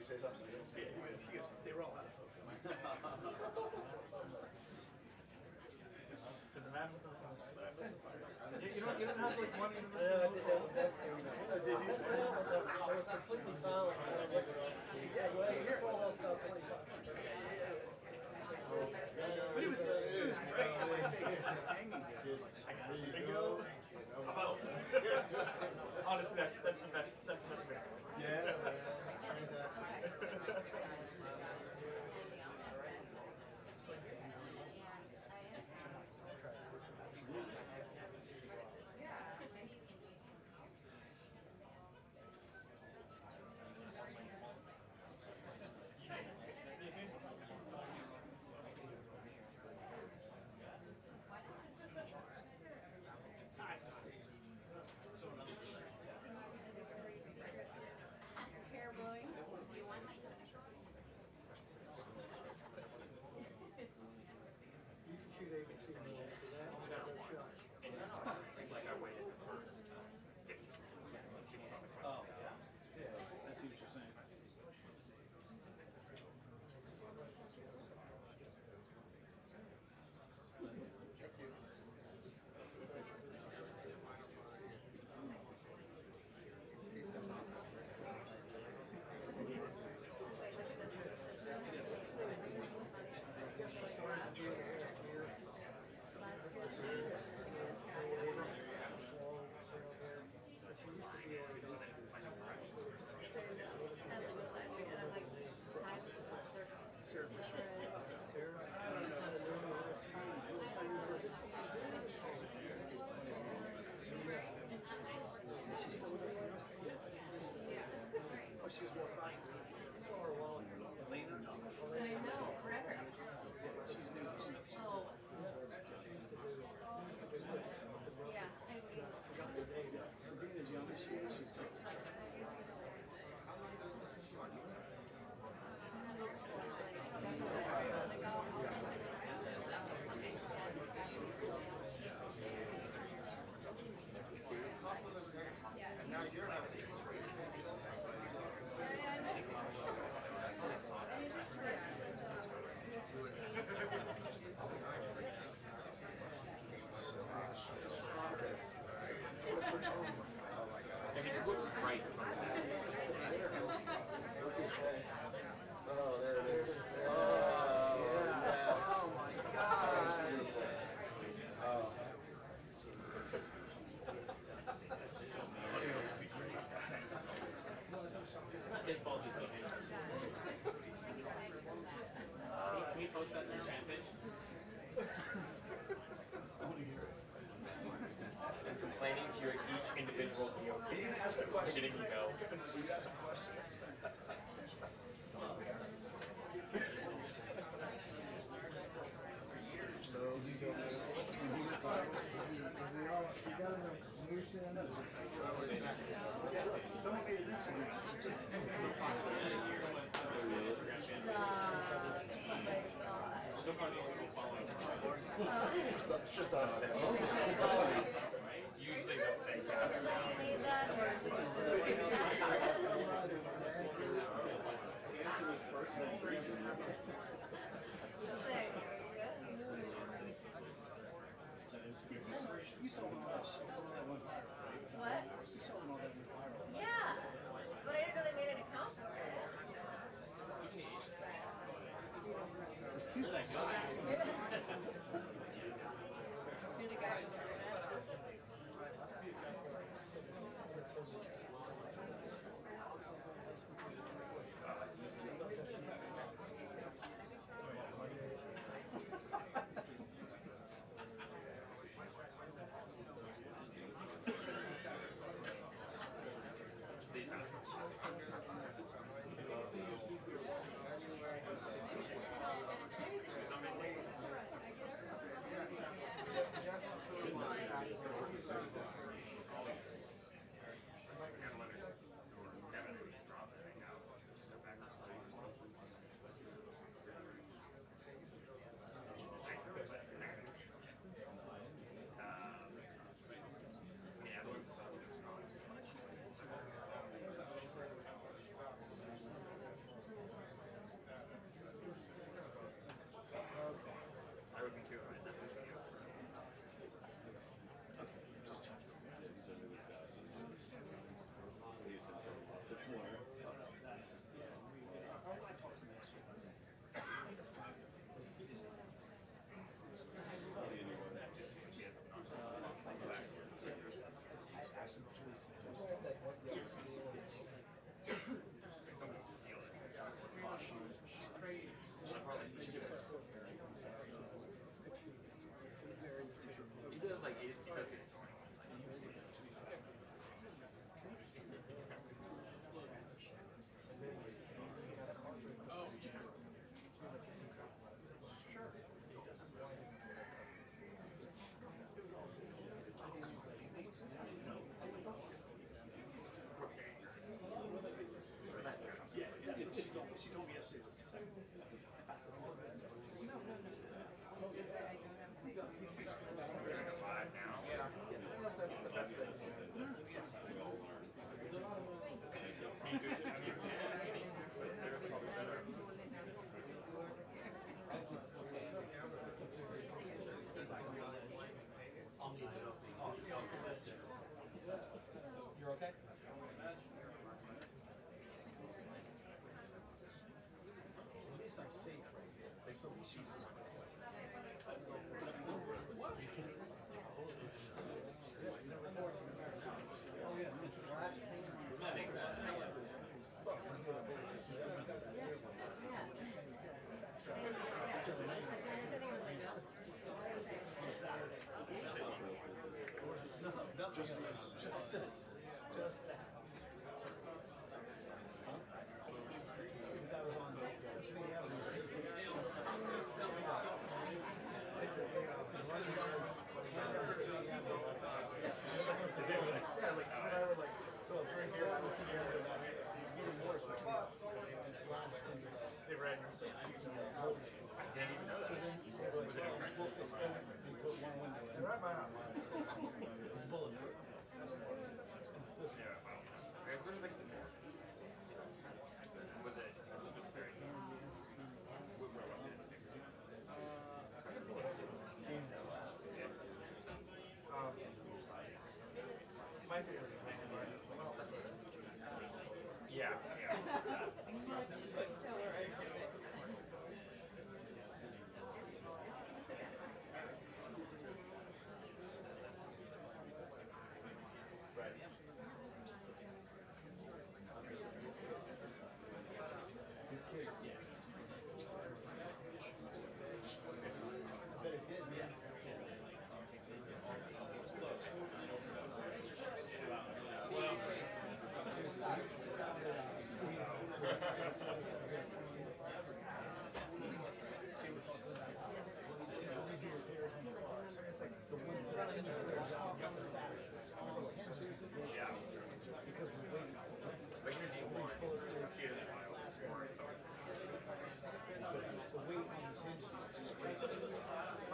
say something? Yeah, he goes, they were all out of focus. It's an random thoughts. You don't have like one in the I did that. Did you? I was completely silent. Yeah, well, your phone was about 45. But it was right on my face. Just hanging there. I got it. There you go. About. Honestly, that's the best. That's the best way. Yeah, exactly. Caroline. You can shoot ABC after that. You got no shot. Like I waited the first 15 minutes. Oh, yeah. Yeah, I see what you're saying. Oh, she's walked by. Saw her a while ago. Lena? I know, forever. She's new. Oh. Yeah, I mean. For being as young as she is, she's good. And now you're not. Oh my God. I mean, it looks right from Oh, there it is. Oh, yes. Oh my God. Beautiful. Oh. his fault is so handsome. Can we post that to your fan page? Complaining to your each individual DOP. You didn't ask a question. Getting email. You asked a question. Someone made it recently. So far, these people following. It's just us. Usually they'll say, yeah. The answer was personal. You saw one of us. What? You saw one of that went viral. Yeah, but I didn't know they made an account for it. Who's that guy? You're the guy from the internet. That makes sense. Just that. That was on yeah, like whenever like so if we're here on the scenario that we see even worse was they ran your side. I didn't even know that. Was it a print? We'll fix that. They put one window in. They're right by our line. It's bulletproof. It's this Yeah, wow. Okay, where did I get the mirror? Was it just very my favorite is yeah, yeah.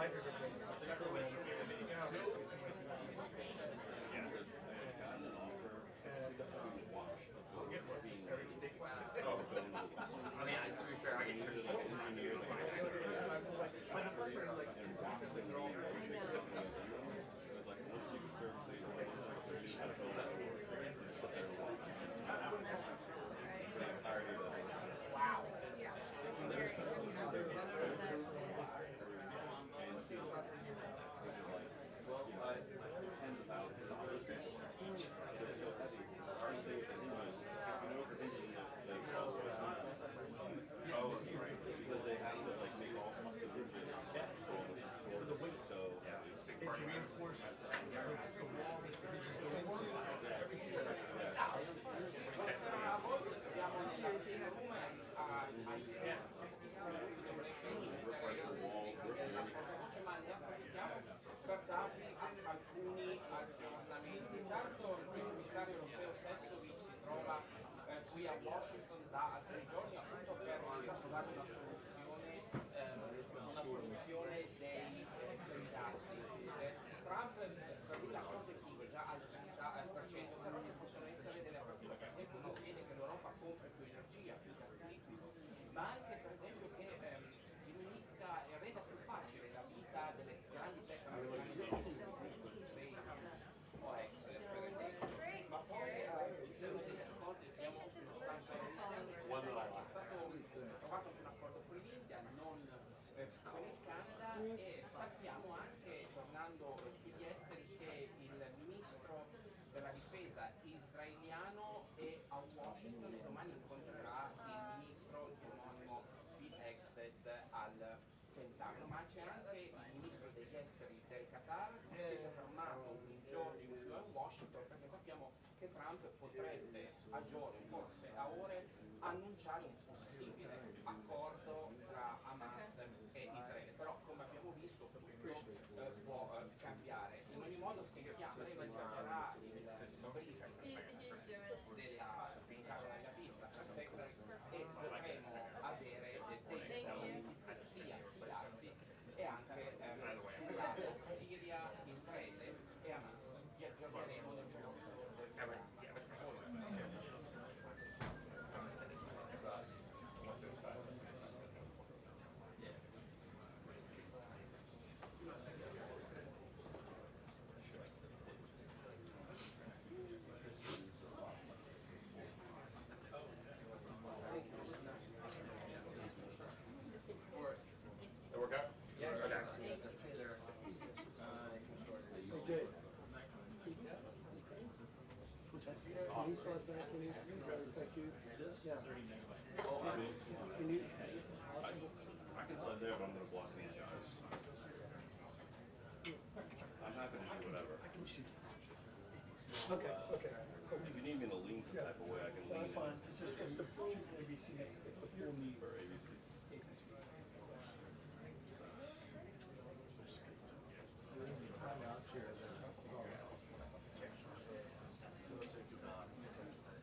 my favorite thing. Oh, I mean, to be fair, I get turned like an engineer. I'm just like, when the person is like consistently, they're all wow. Tens of thousands of dollars each. They're so heavy. Same thing with the engine. If you notice the engine, because they have to like make all the engines for the weight. So If you reinforce the wall that you just go into, per darvi alcuni aggiornamenti. Intanto il commissario europeo Sefcovic si trova qui a Washington da 3 giorni appunto per trovare una soluzione dei candidati. Trump per lui la cosa è chiusa già al 30%, però ci possono essere delle aperture, per esempio non chiede che l'Europa compri più energia, più gas liquido, ma anche per esempio che diminuisca e renda più facile la vita delle grandi tecnologie o ex per esempio, ma poi se non siete d'accordo abbiamo è stato trovato anche un accordo con l'India, non con il Canada, e sappiamo anche, tornando sugli esteri, che il ministro della difesa israeliano è a Washington e domani incontrerà il ministro, il omonimo Pete Hegseth al Pentagono, ma c'è anche il ministro degli esteri del Qatar che si è fermato un giorno in più a Washington perché sappiamo che Trump potrebbe a giorni, forse a ore, annunciare un possibile accordo tra Hamas e Israele, però come abbiamo visto tutto può cambiare. In ogni modo sentiamo, lei sarà il briefing della Caroline Leavitt, e potremo avere dei sia sui dazi e anche sul lato Siria, Israele e Hamas. Vi aggiorneremo nel corso del programma. start back when you affect you. Yeah. Well, I mean, Can you? I can send there, but I'm going to block these guys. I'm happy to do whatever. Okay, okay. If you need me to lean some type of way, I can lean That's fine. it. It's just it's the ABC. It's the full need For ABC. ABC.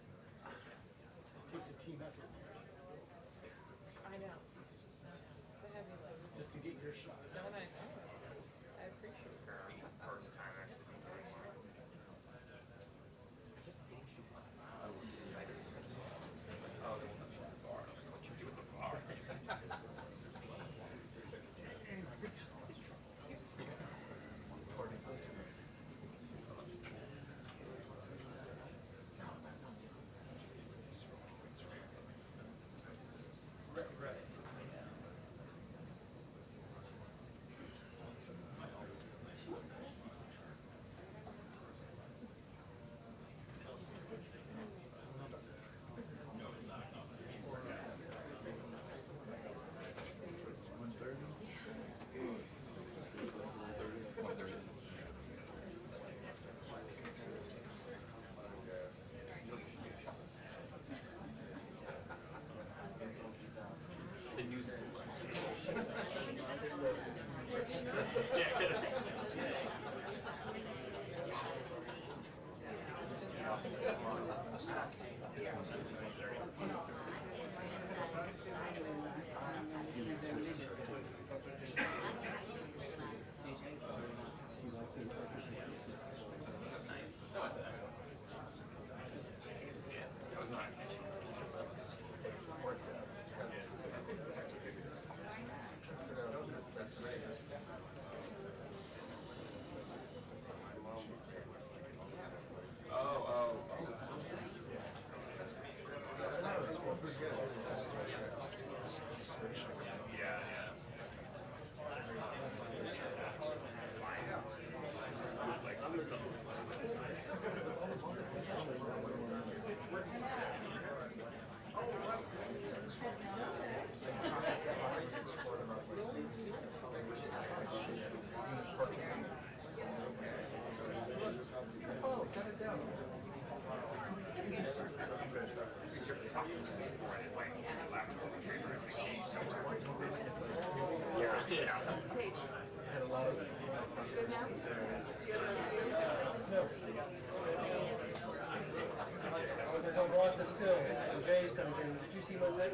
It takes a team effort I know. It's a heavy lift. just to get your shot. Don't I know? I appreciate it. First time actually doing one. Oh, the bar. What you do with the bar? The news. That was not intentional. Yeah, yeah. Set it down. Had a lot of They're gonna block the still. Jay's coming in. Did you see my thing?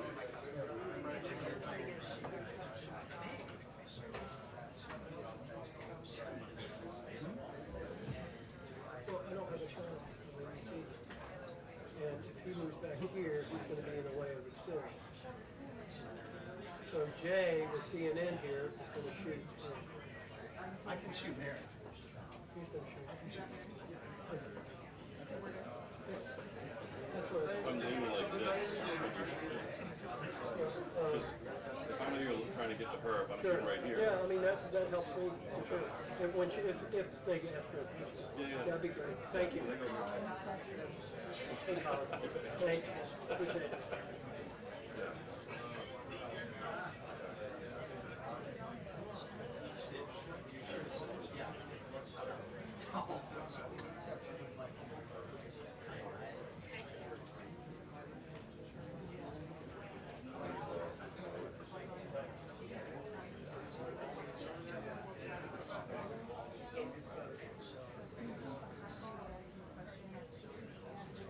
Well, I don't have a shot. And if he moves back here, he's gonna be in the way of the still. So Jay, with CNN here, is gonna shoot. I can shoot Mary. He's gonna shoot. That's what I'm leaning like this. If I'm here trying to get to her, if I'm Sure. shooting right here. Yeah, I mean, that helps me, for sure. If, when she, if they get after it. Yeah. That'd be great. Thank you. Thanks. Appreciate it.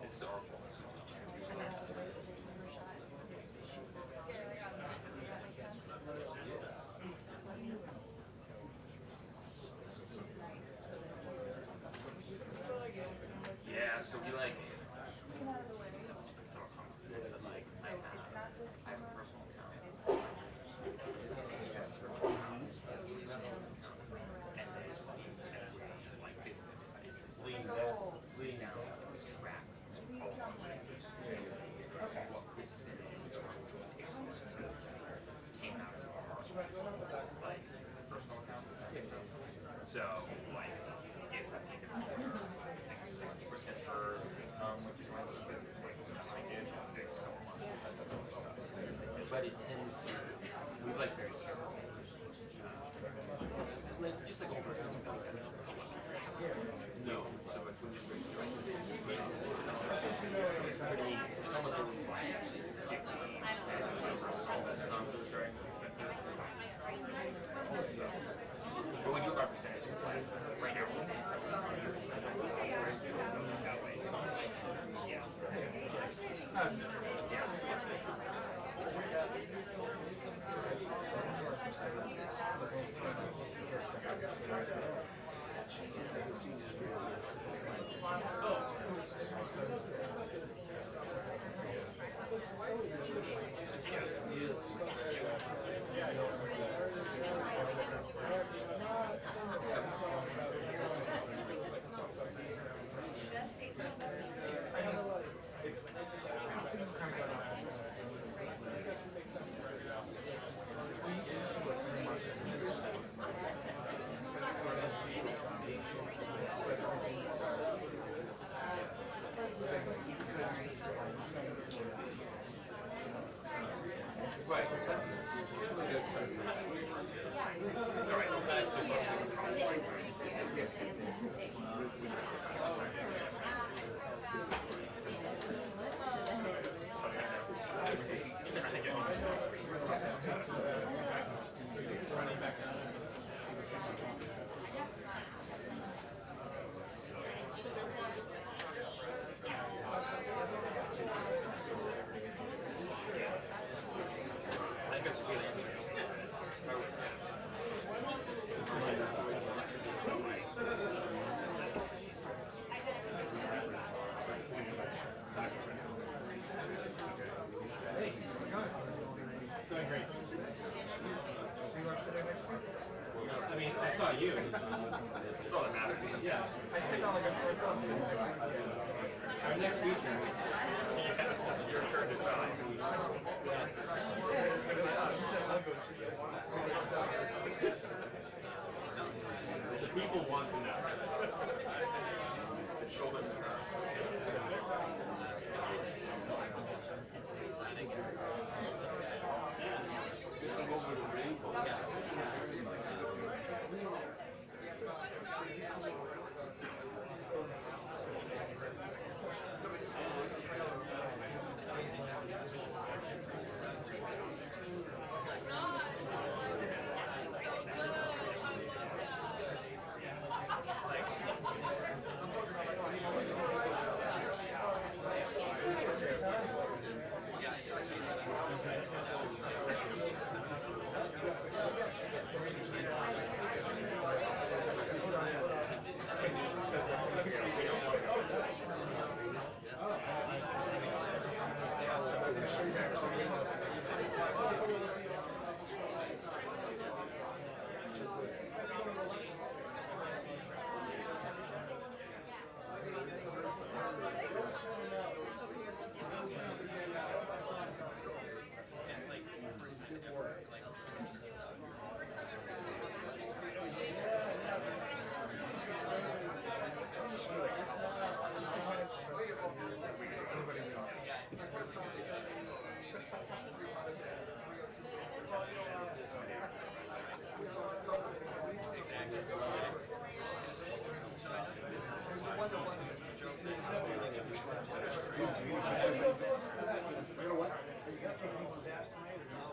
This is our fault. Yeah, so we like. I'm so uncomfortable, but like I have a personal account. And then like basically lean down, scrap all the finances. What percentage came out of our like personal account. So like if I take it 60% for income, which is but it tends to, we like very careful. Like, just like over. No, so much when you're it's pretty, it's almost always like, that's not really very expensive. But we do our percentages, like, right now. That way. Yeah. Right, that's really good. All right, I think that's a good answer. Doing great. See who I'm sitting next to? I mean, I saw you. That's all that matters. Yeah. I stick out like a sore thumb sitting next to you. Our next feature. Your turn to shine. It's gonna be like, oh, you said logo sitting next to this. The people want to know. Show them to her.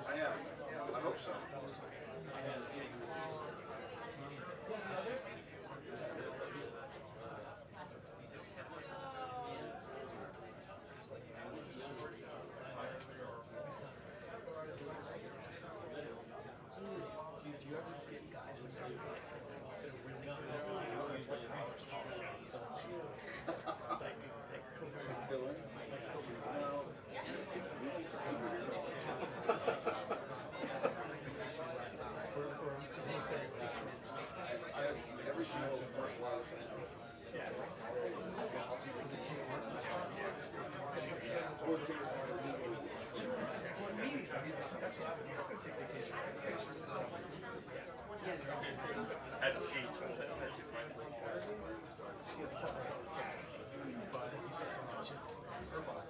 I am. I hope so. Every single commercial I was in. As she told him that she's my She has a tough cat. But if you start to mention her boss.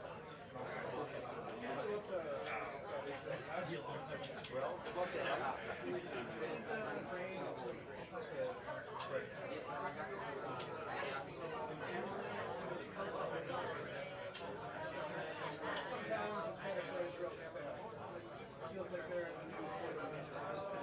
Feels like they're in the news.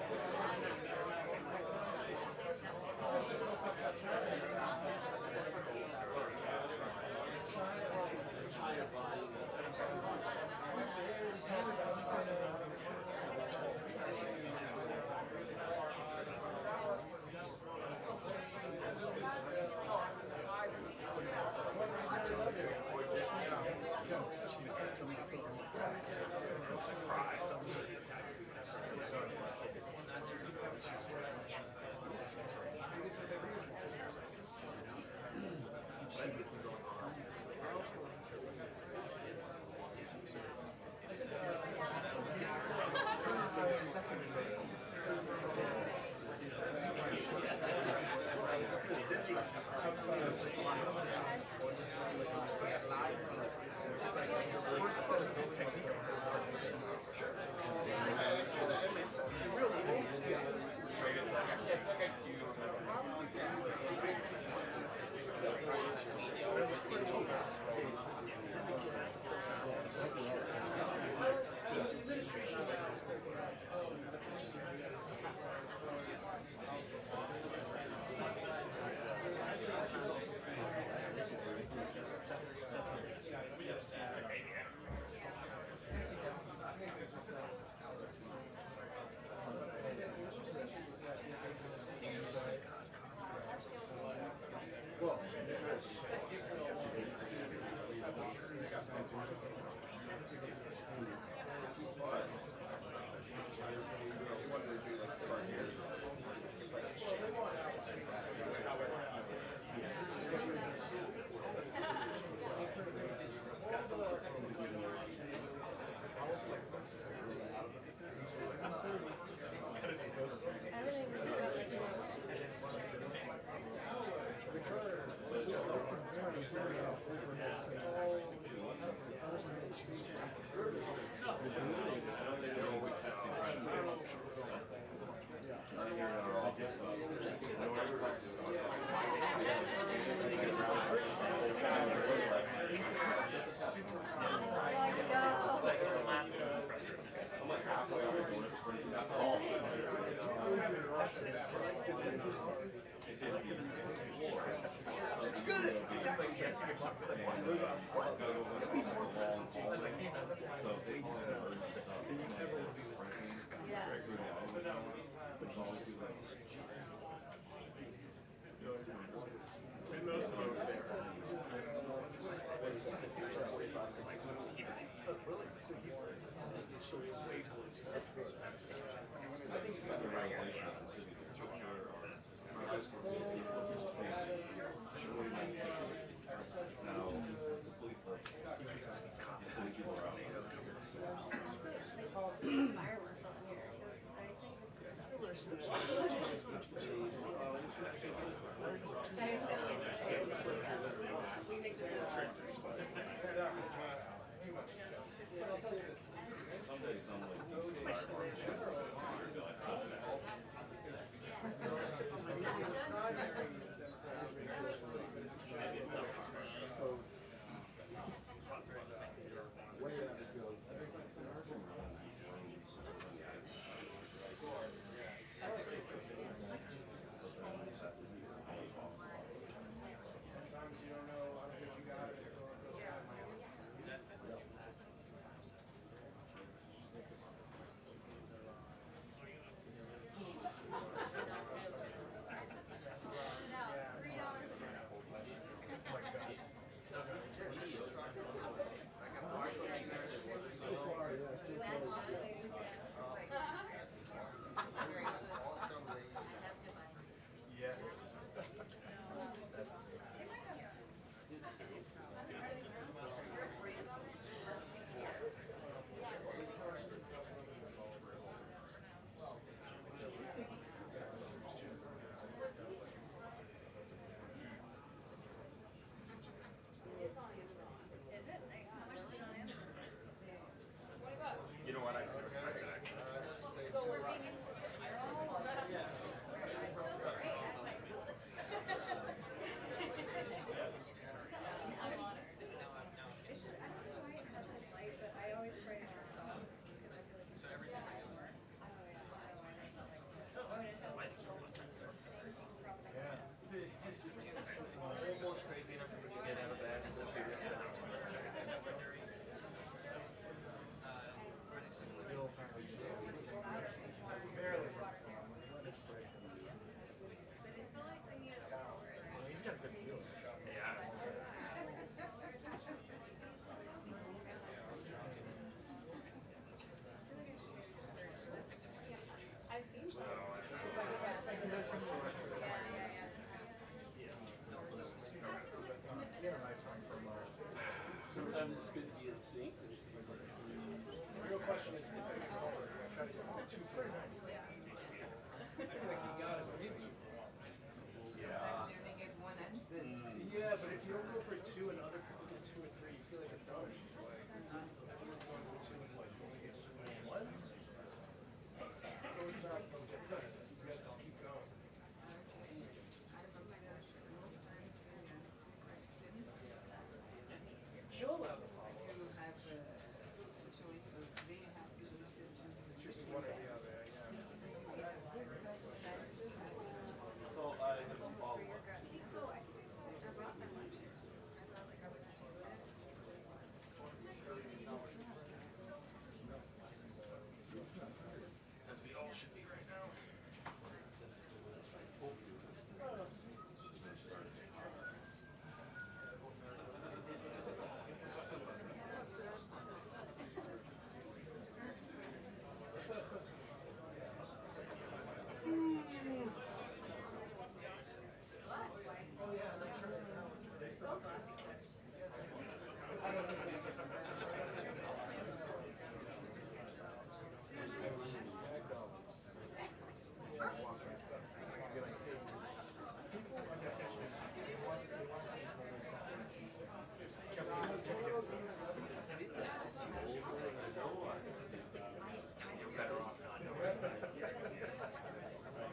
That makes sense. Yeah. Well, question is, if I get all of it, I try to get 2, 3 nights. I feel like you got it, but maybe 2 for a while. Yeah, but if you don't go for 2 and other people get 2 or 3, you feel like a dummy. Like, everyone's going for 2 and what, you only get 1? Goes back, don't get finished. You gotta just keep going. She'll allow the follow-ups. Choosing one or the other, yeah. So I have a follow-up. As we all should be right now.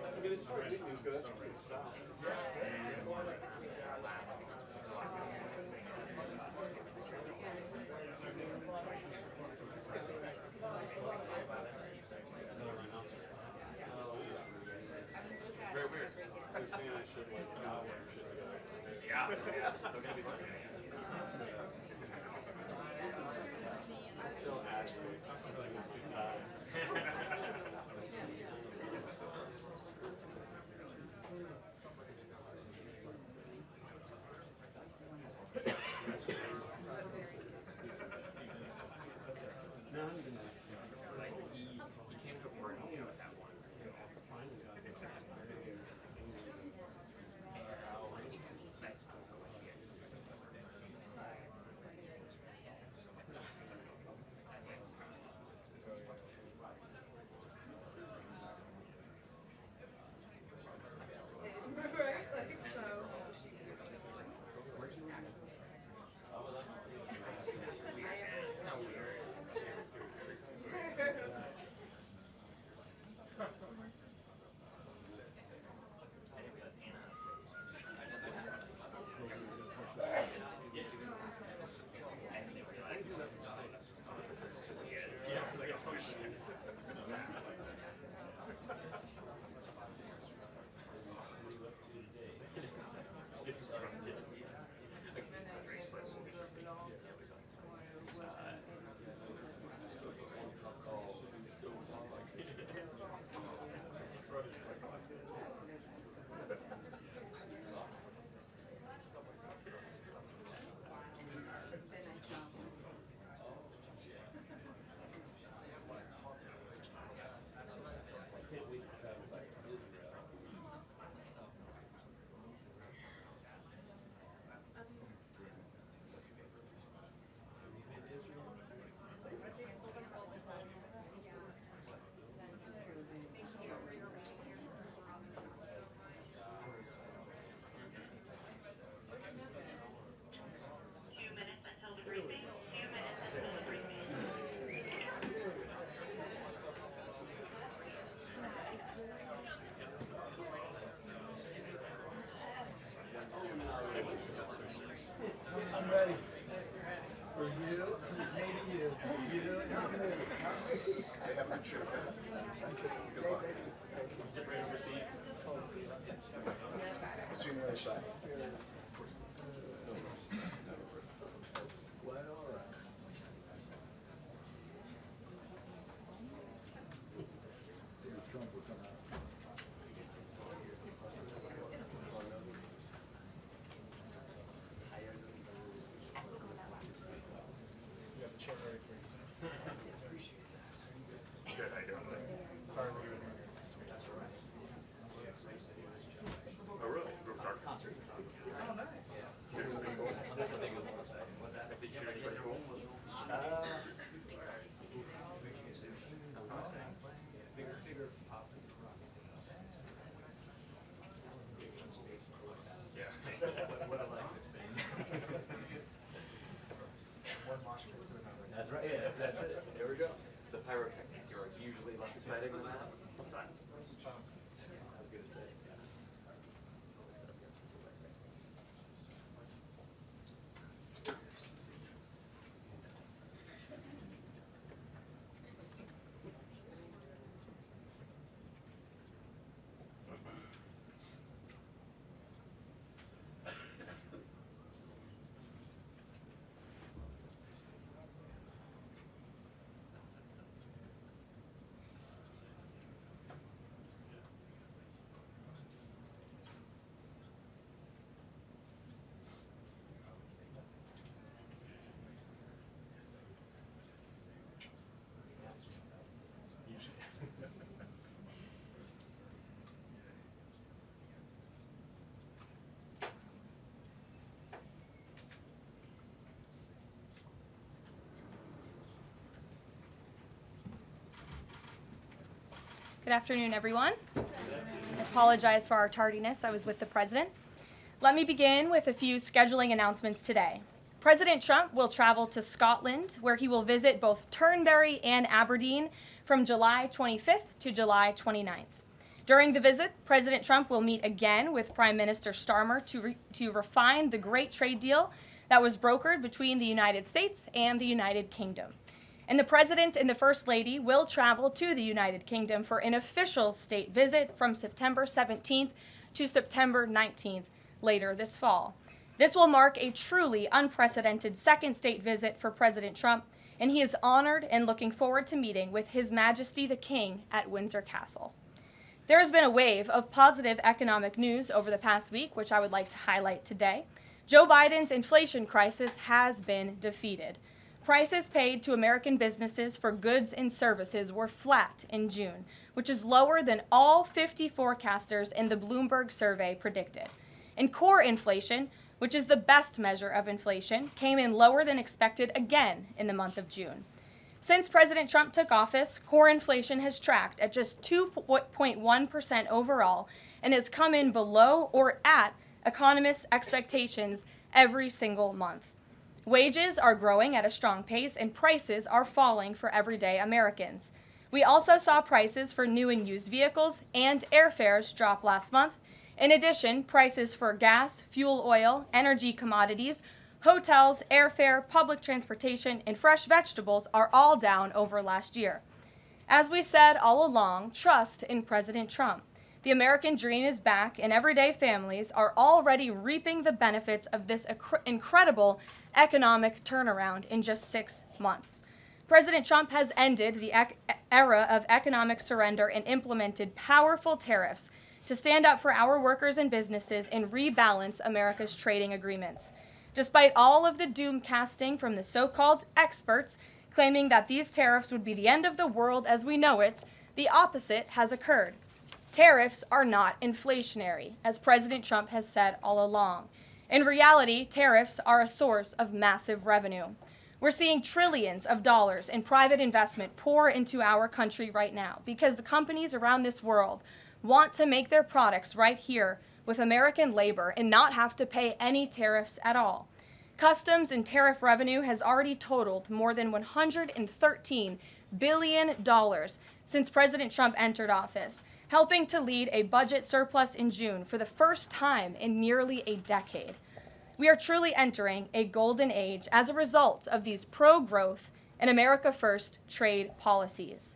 I mean, as far as good news goes, that's pretty solid. Very weird. So you're saying I should like not wear shit together? Yeah. They're gonna be looking at me. Still actually, something like a good time. No, he didn't. Like he came to work with that once. I'm ready. For you, maybe you. You, not me. They have a good show. Good luck. What's on the other side? Well, all right. Trump will come out. You have the chair ready for you, sir. Appreciate that. Good, how you doing? Sorry we were there. Oh, really? Group dark concert? Oh, nice. That's the thing with what's that? If they shoot anybody cool? are usually less exciting than that. Sometimes. I was gonna say. Yeah. Good afternoon, everyone. I apologize for our tardiness. I was with the president. Let me begin with a few scheduling announcements today. President Trump will travel to Scotland, where he will visit both Turnberry and Aberdeen from July 25th to July 29th. During the visit, President Trump will meet again with Prime Minister Starmer to refine the great trade deal that was brokered between the United States and the United Kingdom. And the President and the First Lady will travel to the United Kingdom for an official state visit from September 17th to September 19th later this fall. This will mark a truly unprecedented second state visit for President Trump, and he is honored and looking forward to meeting with His Majesty the King at Windsor Castle. There has been a wave of positive economic news over the past week, which I would like to highlight today. Joe Biden's inflation crisis has been defeated. Prices paid to American businesses for goods and services were flat in June, which is lower than all 50 forecasters in the Bloomberg survey predicted. And core inflation, which is the best measure of inflation, came in lower than expected again in the month of June. Since President Trump took office, core inflation has tracked at just 2.1% overall and has come in below or at economists' expectations every single month. Wages are growing at a strong pace and prices are falling for everyday Americans. We also saw prices for new and used vehicles and airfares drop last month. In addition, prices for gas, fuel oil, energy commodities, hotels, airfare, public transportation, and fresh vegetables are all down over last year. As we said all along, trust in President Trump. The American dream is back, and everyday families are already reaping the benefits of this incredible economic turnaround in just 6 months. President Trump has ended the era of economic surrender and implemented powerful tariffs to stand up for our workers and businesses and rebalance America's trading agreements. Despite all of the doom casting from the so-called experts claiming that these tariffs would be the end of the world as we know it, the opposite has occurred. Tariffs are not inflationary, as President Trump has said all along. In reality, tariffs are a source of massive revenue. We're seeing trillions of dollars in private investment pour into our country right now because the companies around this world want to make their products right here with American labor and not have to pay any tariffs at all. Customs and tariff revenue has already totaled more than $113 billion since President Trump entered office, helping to lead a budget surplus in June for the first time in nearly a decade. We are truly entering a golden age as a result of these pro-growth and America First trade policies.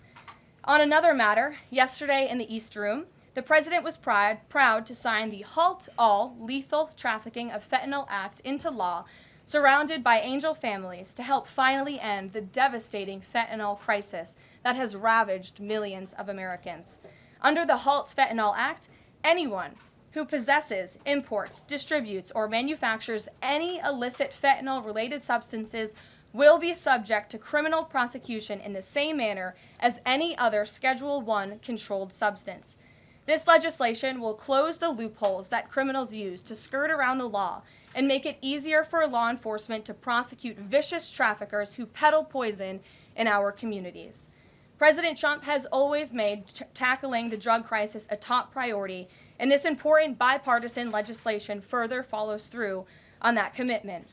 On another matter, yesterday in the East Room, the president was proud to sign the Halt All Lethal Trafficking of Fentanyl Act into law, surrounded by angel families to help finally end the devastating fentanyl crisis that has ravaged millions of Americans. Under the Halt Fentanyl Act, anyone who possesses, imports, distributes, or manufactures any illicit fentanyl-related substances will be subject to criminal prosecution in the same manner as any other Schedule I controlled substance. This legislation will close the loopholes that criminals use to skirt around the law and make it easier for law enforcement to prosecute vicious traffickers who peddle poison in our communities. President Trump has always made tackling the drug crisis a top priority, and this important bipartisan legislation further follows through on that commitment.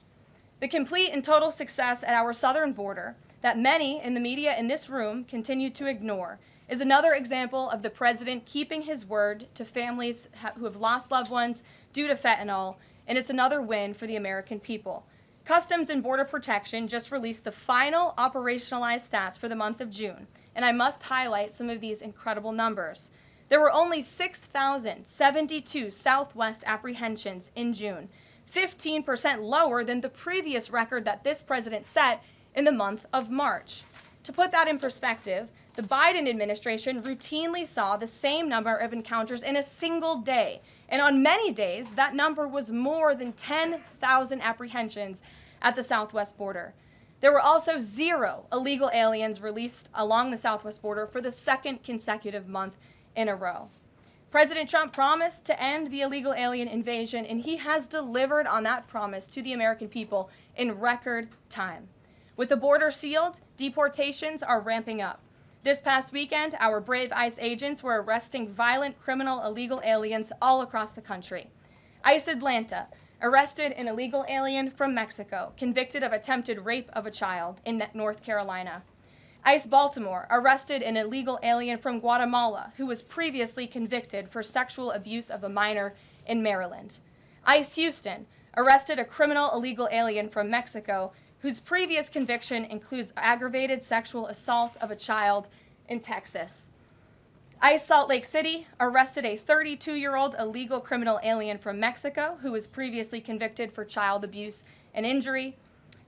The complete and total success at our southern border that many in the media in this room continue to ignore is another example of the president keeping his word to families who have lost loved ones due to fentanyl, and it's another win for the American people. Customs and Border Protection just released the final operationalized stats for the month of June, and I must highlight some of these incredible numbers. There were only 6,072 Southwest apprehensions in June, 15% lower than the previous record that this president set in the month of March. To put that in perspective, the Biden administration routinely saw the same number of encounters in a single day, and on many days, that number was more than 10,000 apprehensions at the Southwest border. There were also 0 illegal aliens released along the Southwest border for the second consecutive month in a row. President Trump promised to end the illegal alien invasion, and he has delivered on that promise to the American people in record time. With the border sealed, deportations are ramping up. This past weekend, our brave ICE agents were arresting violent criminal illegal aliens all across the country. ICE Atlanta arrested an illegal alien from Mexico, convicted of attempted rape of a child in North Carolina. ICE Baltimore arrested an illegal alien from Guatemala who was previously convicted for sexual abuse of a minor in Maryland. ICE Houston arrested a criminal illegal alien from Mexico whose previous conviction includes aggravated sexual assault of a child in Texas. ICE Salt Lake City arrested a 32-year-old illegal criminal alien from Mexico who was previously convicted for child abuse and injury.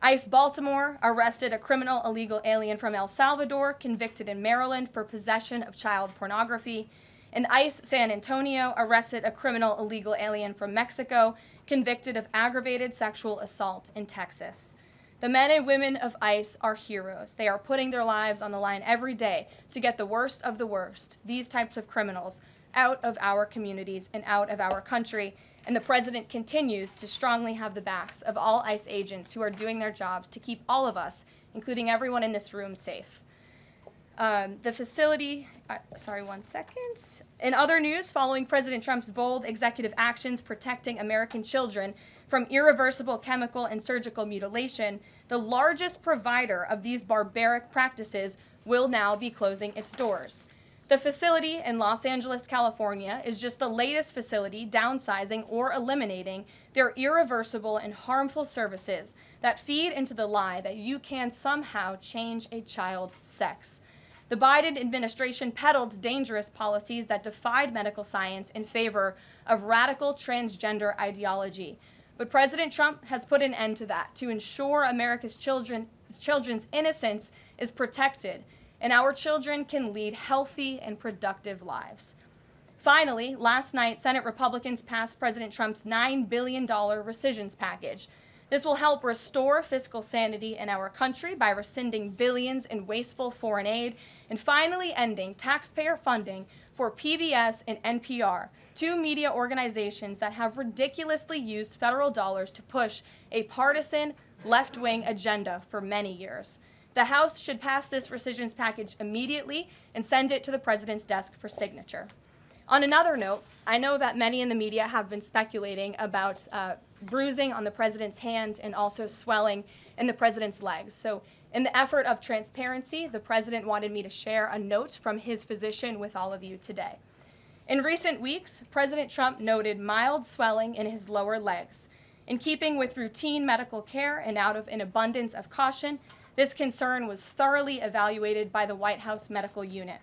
ICE Baltimore arrested a criminal illegal alien from El Salvador convicted in Maryland for possession of child pornography. And ICE San Antonio arrested a criminal illegal alien from Mexico convicted of aggravated sexual assault in Texas. The men and women of ICE are heroes. They are putting their lives on the line every day to get the worst of the worst, these types of criminals, out of our communities and out of our country. And the president continues to strongly have the backs of all ICE agents who are doing their jobs to keep all of us, including everyone in this room, safe. The facility, one second. In other news, following President Trump's bold executive actions protecting American children from irreversible chemical and surgical mutilation, the largest provider of these barbaric practices will now be closing its doors. The facility in Los Angeles, California, is just the latest facility downsizing or eliminating their irreversible and harmful services that feed into the lie that you can somehow change a child's sex. The Biden administration peddled dangerous policies that defied medical science in favor of radical transgender ideology. But President Trump has put an end to that to ensure America's children's innocence is protected and our children can lead healthy and productive lives. Finally, last night, Senate Republicans passed President Trump's $9 billion recisions package. This will help restore fiscal sanity in our country by rescinding billions in wasteful foreign aid and finally ending taxpayer funding for PBS and NPR, two media organizations that have ridiculously used federal dollars to push a partisan left-wing agenda for many years. The House should pass this rescissions package immediately and send it to the president's desk for signature. On another note, I know that many in the media have been speculating about bruising on the president's hand and also swelling in the president's legs. So in the effort of transparency, the president wanted me to share a note from his physician with all of you today. In recent weeks, President Trump noted mild swelling in his lower legs. In keeping with routine medical care and out of an abundance of caution, this concern was thoroughly evaluated by the White House medical unit.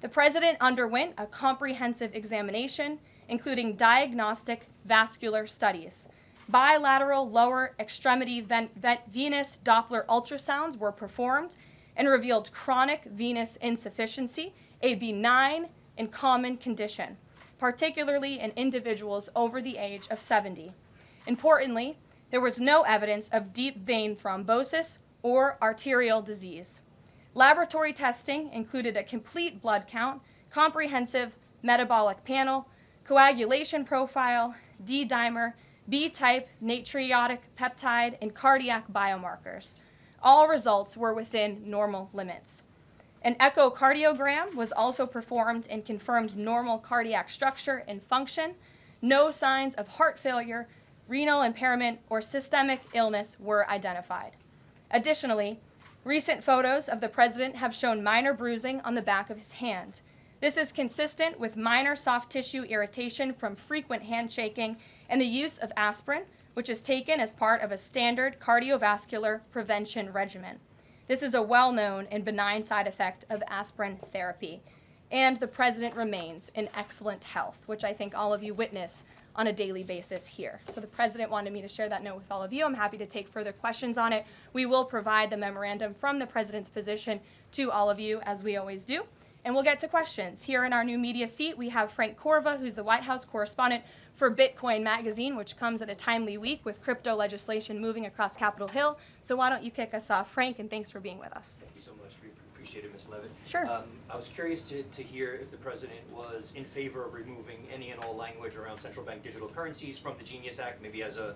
The president underwent a comprehensive examination, including diagnostic vascular studies. Bilateral lower extremity venous Doppler ultrasounds were performed and revealed chronic venous insufficiency, a benign and common condition, particularly in individuals over the age of 70. Importantly, there was no evidence of deep vein thrombosis or arterial disease. Laboratory testing included a complete blood count, comprehensive metabolic panel, coagulation profile, D-dimer, B-type natriuretic peptide, and cardiac biomarkers. All results were within normal limits. An echocardiogram was also performed and confirmed normal cardiac structure and function. No signs of heart failure, renal impairment, or systemic illness were identified. Additionally, Recent photos of the president have shown minor bruising on the back of his hand. This is consistent with minor soft tissue irritation from frequent handshaking and the use of aspirin, which is taken as part of a standard cardiovascular prevention regimen. This is a well-known and benign side effect of aspirin therapy. And the president remains in excellent health, which I think all of you witness on a daily basis here. So the president wanted me to share that note with all of you. I'm happy to take further questions on it. We will provide the memorandum from the president's position to all of you, as we always do. And we'll get to questions. Here in our new media seat, we have Frank Corva, who's the White House correspondent for Bitcoin Magazine, which comes at a timely week with crypto legislation moving across Capitol Hill. So why don't you kick us off, Frank, and thanks for being with us. Thank you so much. We appreciate it, Ms. Leavitt. Sure. I was curious to hear if the president was in favor of removing any and all language around central bank digital currencies from the Genius Act, maybe as a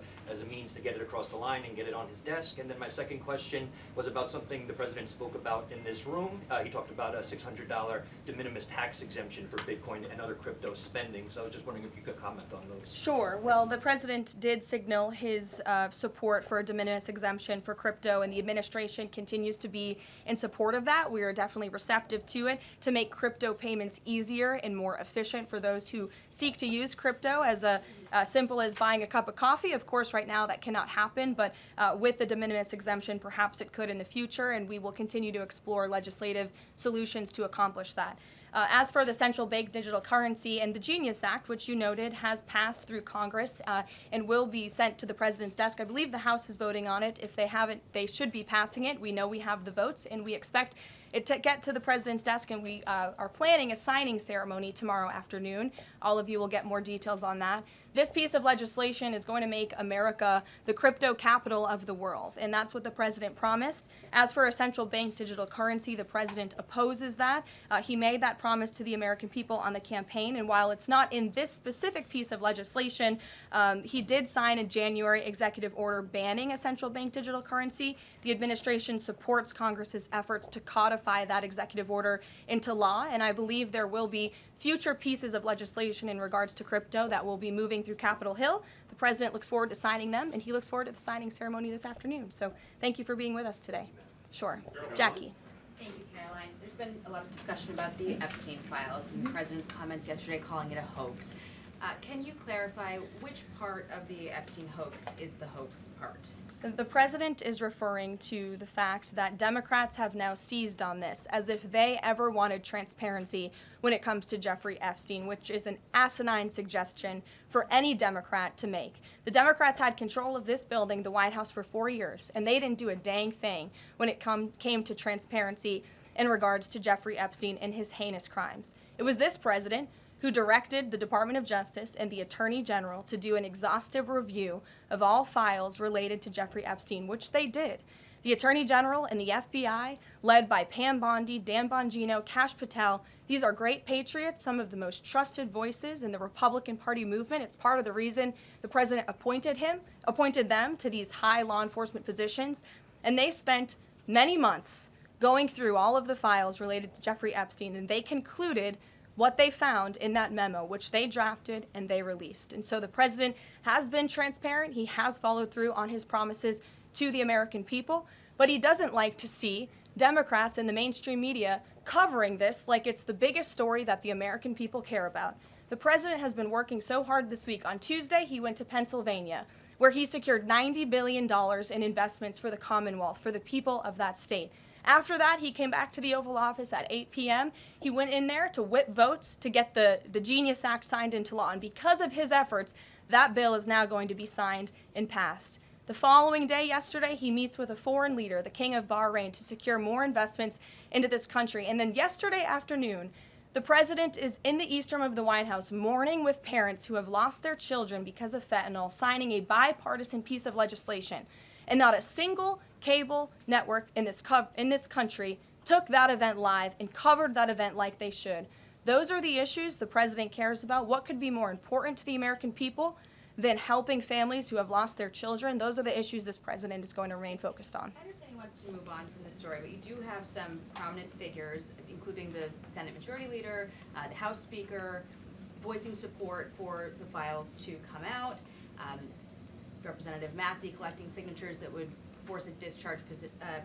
means to get it across the line and get it on his desk. And then my second question was about something the president spoke about in this room. He talked about a $600 de minimis tax exemption for Bitcoin and other crypto spending. So I was just wondering if you could comment on those. Sure. Well, the president did signal his support for a de minimis exemption for crypto, and the administration continues to be in support of that. We are definitely receptive to it to make crypto payments easier and more efficient for those who seek to use crypto as simple as buying a cup of coffee. Of course, right now that cannot happen, but with the de minimis exemption, perhaps it could in the future, and we will continue to explore legislative solutions to accomplish that. As for the central bank digital currency and the Genius Act, which you noted has passed through Congress and will be sent to the president's desk. I believe the House is voting on it. If they haven't, they should be passing it. We know we have the votes, and we expect it to get to the president's desk, and we are planning a signing ceremony tomorrow afternoon. All of you will get more details on that. This piece of legislation is going to make America the crypto capital of the world, and that's what the president promised. As for a central bank digital currency, the president opposes that. He made that promise to the American people on the campaign, and while it's not in this specific piece of legislation, he did sign a January executive order banning a central bank digital currency. The administration supports Congress's efforts to codify that executive order into law, and I believe there will be future pieces of legislation in regards to crypto that will be moving through Capitol Hill. The president looks forward to signing them, and he looks forward to the signing ceremony this afternoon. So thank you for being with us today. Sure. Jackie. Thank you, Caroline. There's been a lot of discussion about the Epstein files and the president's comments yesterday calling it a hoax. Can you clarify which part of the Epstein hoax is the hoax part? The president is referring to the fact that Democrats have now seized on this as if they ever wanted transparency when it comes to Jeffrey Epstein, which is an asinine suggestion for any Democrat to make. The Democrats had control of this building, the White House, for 4 years, and they didn't do a dang thing when it came to transparency in regards to Jeffrey Epstein and his heinous crimes. It was this president who directed the Department of Justice and the Attorney General to do an exhaustive review of all files related to Jeffrey Epstein, which they did. The Attorney General and the FBI, led by Pam Bondi, Dan Bongino, Kash Patel, these are great patriots, some of the most trusted voices in the Republican Party movement. It's part of the reason the president appointed them to these high law enforcement positions, and they spent many months going through all of the files related to Jeffrey Epstein, and they concluded what they found in that memo, which they drafted and they released. And so the president has been transparent. He has followed through on his promises to the American people, but he doesn't like to see Democrats and the mainstream media covering this like it's the biggest story that the American people care about. The president has been working so hard this week. On Tuesday, he went to Pennsylvania, where he secured $90 billion in investments for the Commonwealth, for the people of that state. After that, he came back to the Oval Office at 8 p.m. He went in there to whip votes to get the Genius Act signed into law. And because of his efforts, that bill is now going to be signed and passed. The following day, yesterday, he meets with a foreign leader, the King of Bahrain, to secure more investments into this country. And then yesterday afternoon, the president is in the East Room of the White House mourning with parents who have lost their children because of fentanyl, signing a bipartisan piece of legislation. And not a single cable network in this country took that event live and covered that event like they should. Those are the issues the president cares about. What could be more important to the American people than helping families who have lost their children? Those are the issues this president is going to remain focused on. I understand he wants to move on from the story, but you do have some prominent figures, including the Senate Majority Leader, the House Speaker, voicing support for the files to come out. Representative Massey collecting signatures that would force a discharge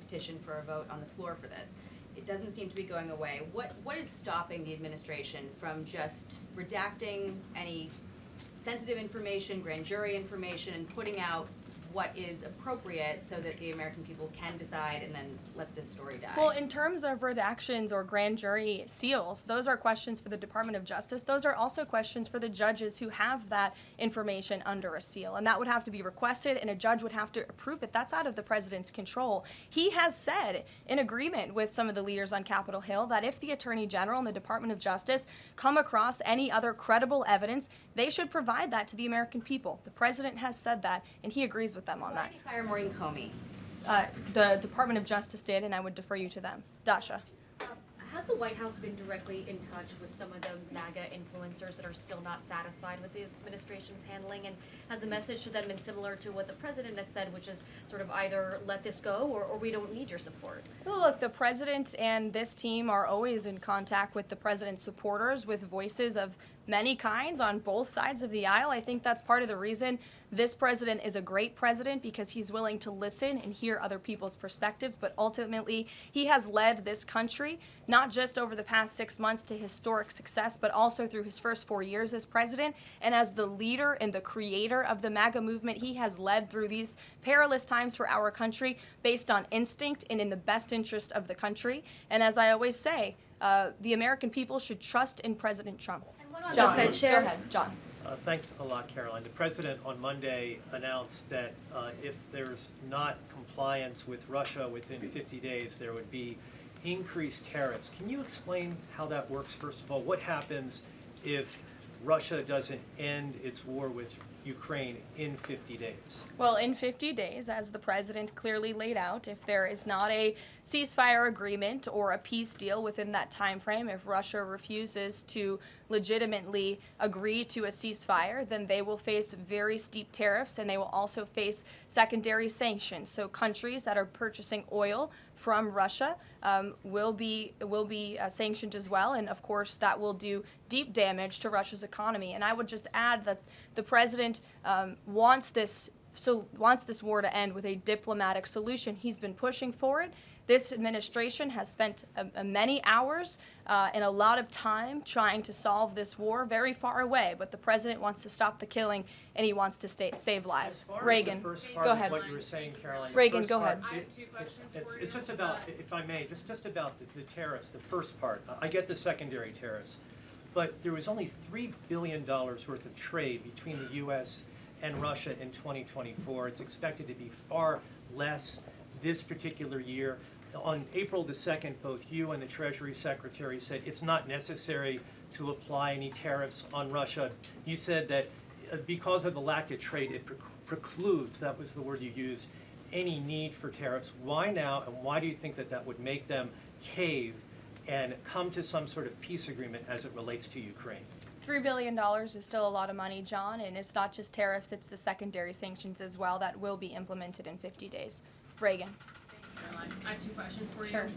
petition for a vote on the floor for this. It doesn't seem to be going away. What is stopping the administration from just redacting any sensitive information, grand jury information, and putting out what is appropriate so that the American people can decide and then let this story die? Well, in terms of redactions or grand jury seals, those are questions for the Department of Justice. Those are also questions for the judges who have that information under a seal, and that would have to be requested, and a judge would have to approve it. That's out of the president's control. He has said, in agreement with some of the leaders on Capitol Hill, that if the Attorney General and the Department of Justice come across any other credible evidence, they should provide that to the American people. The president has said that, and he agrees with them on that. Why did he fire Maureen Comey? The Department of Justice did, and I would defer you to them. Dasha. Has the White House been directly in touch with some of the MAGA influencers that are still not satisfied with the administration's handling? And has the message to them been similar to what the president has said, which is sort of either let this go or we don't need your support? Well, look, the president and this team are always in contact with the president's supporters, with voices of many kinds on both sides of the aisle. I think that's part of the reason this president is a great president, because he's willing to listen and hear other people's perspectives. But ultimately, he has led this country, not just over the past 6 months to historic success, but also through his first 4 years as president. And as the leader and the creator of the MAGA movement, he has led through these perilous times for our country based on instinct and in the best interest of the country. And as I always say, the American people should trust in President Trump. John, Fed Chair. Go ahead, John. Thanks a lot, Caroline. The president on Monday announced that if there's not compliance with Russia within 50 days, there would be increased tariffs. Can you explain how that works, first of all? What happens if Russia doesn't end its war with Ukraine in 50 days? Well, in 50 days, as the president clearly laid out, if there is not a ceasefire agreement or a peace deal within that time frame, if Russia refuses to legitimately agree to a ceasefire, then they will face very steep tariffs, and they will also face secondary sanctions. So countries that are purchasing oil from Russia will be sanctioned as well, and of course that will do deep damage to Russia's economy. And I would just add that the president wants this war to end with a diplomatic solution. He's been pushing for it. This administration has spent many hours and a lot of time trying to solve this war very far away, but the president wants to stop the killing, and he wants to save lives. Reagan, go ahead. ahead. What you were saying, Caroline. Reagan, go ahead. I have two questions for you. It's just about, if I may, just about the tariffs, the first part. I get the secondary tariffs, but there was only $3 billion worth of trade between the U.S. and Russia in 2024. It's expected to be far less this particular year. On April the 2nd, both you and the Treasury Secretary said it's not necessary to apply any tariffs on Russia. You said that because of the lack of trade, it precludes, that was the word you used, any need for tariffs. Why now, and why do you think that that would make them cave and come to some sort of peace agreement as it relates to Ukraine? $3 billion is still a lot of money, John, and it's not just tariffs, it's the secondary sanctions as well that will be implemented in 50 days. Reagan. Caroline. I have two questions for you. Sure.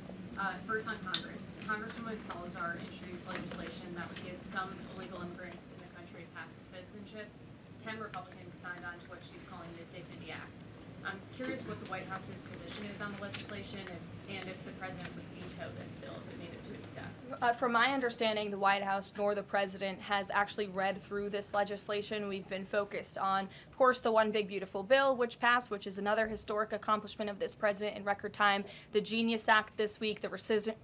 First on Congress. Congresswoman Salazar introduced legislation that would give some illegal immigrants in the country a path to citizenship. 10 Republicans signed on to what she's calling the Dignity Act. I'm curious what the White House's position is on the legislation and if the president would veto this bill if it made it to its desk. From my understanding, the White House nor the president has actually read through this legislation. We've been focused on, of course, the One Big Beautiful Bill, which passed, which is another historic accomplishment of this president in record time. The Genius Act this week, the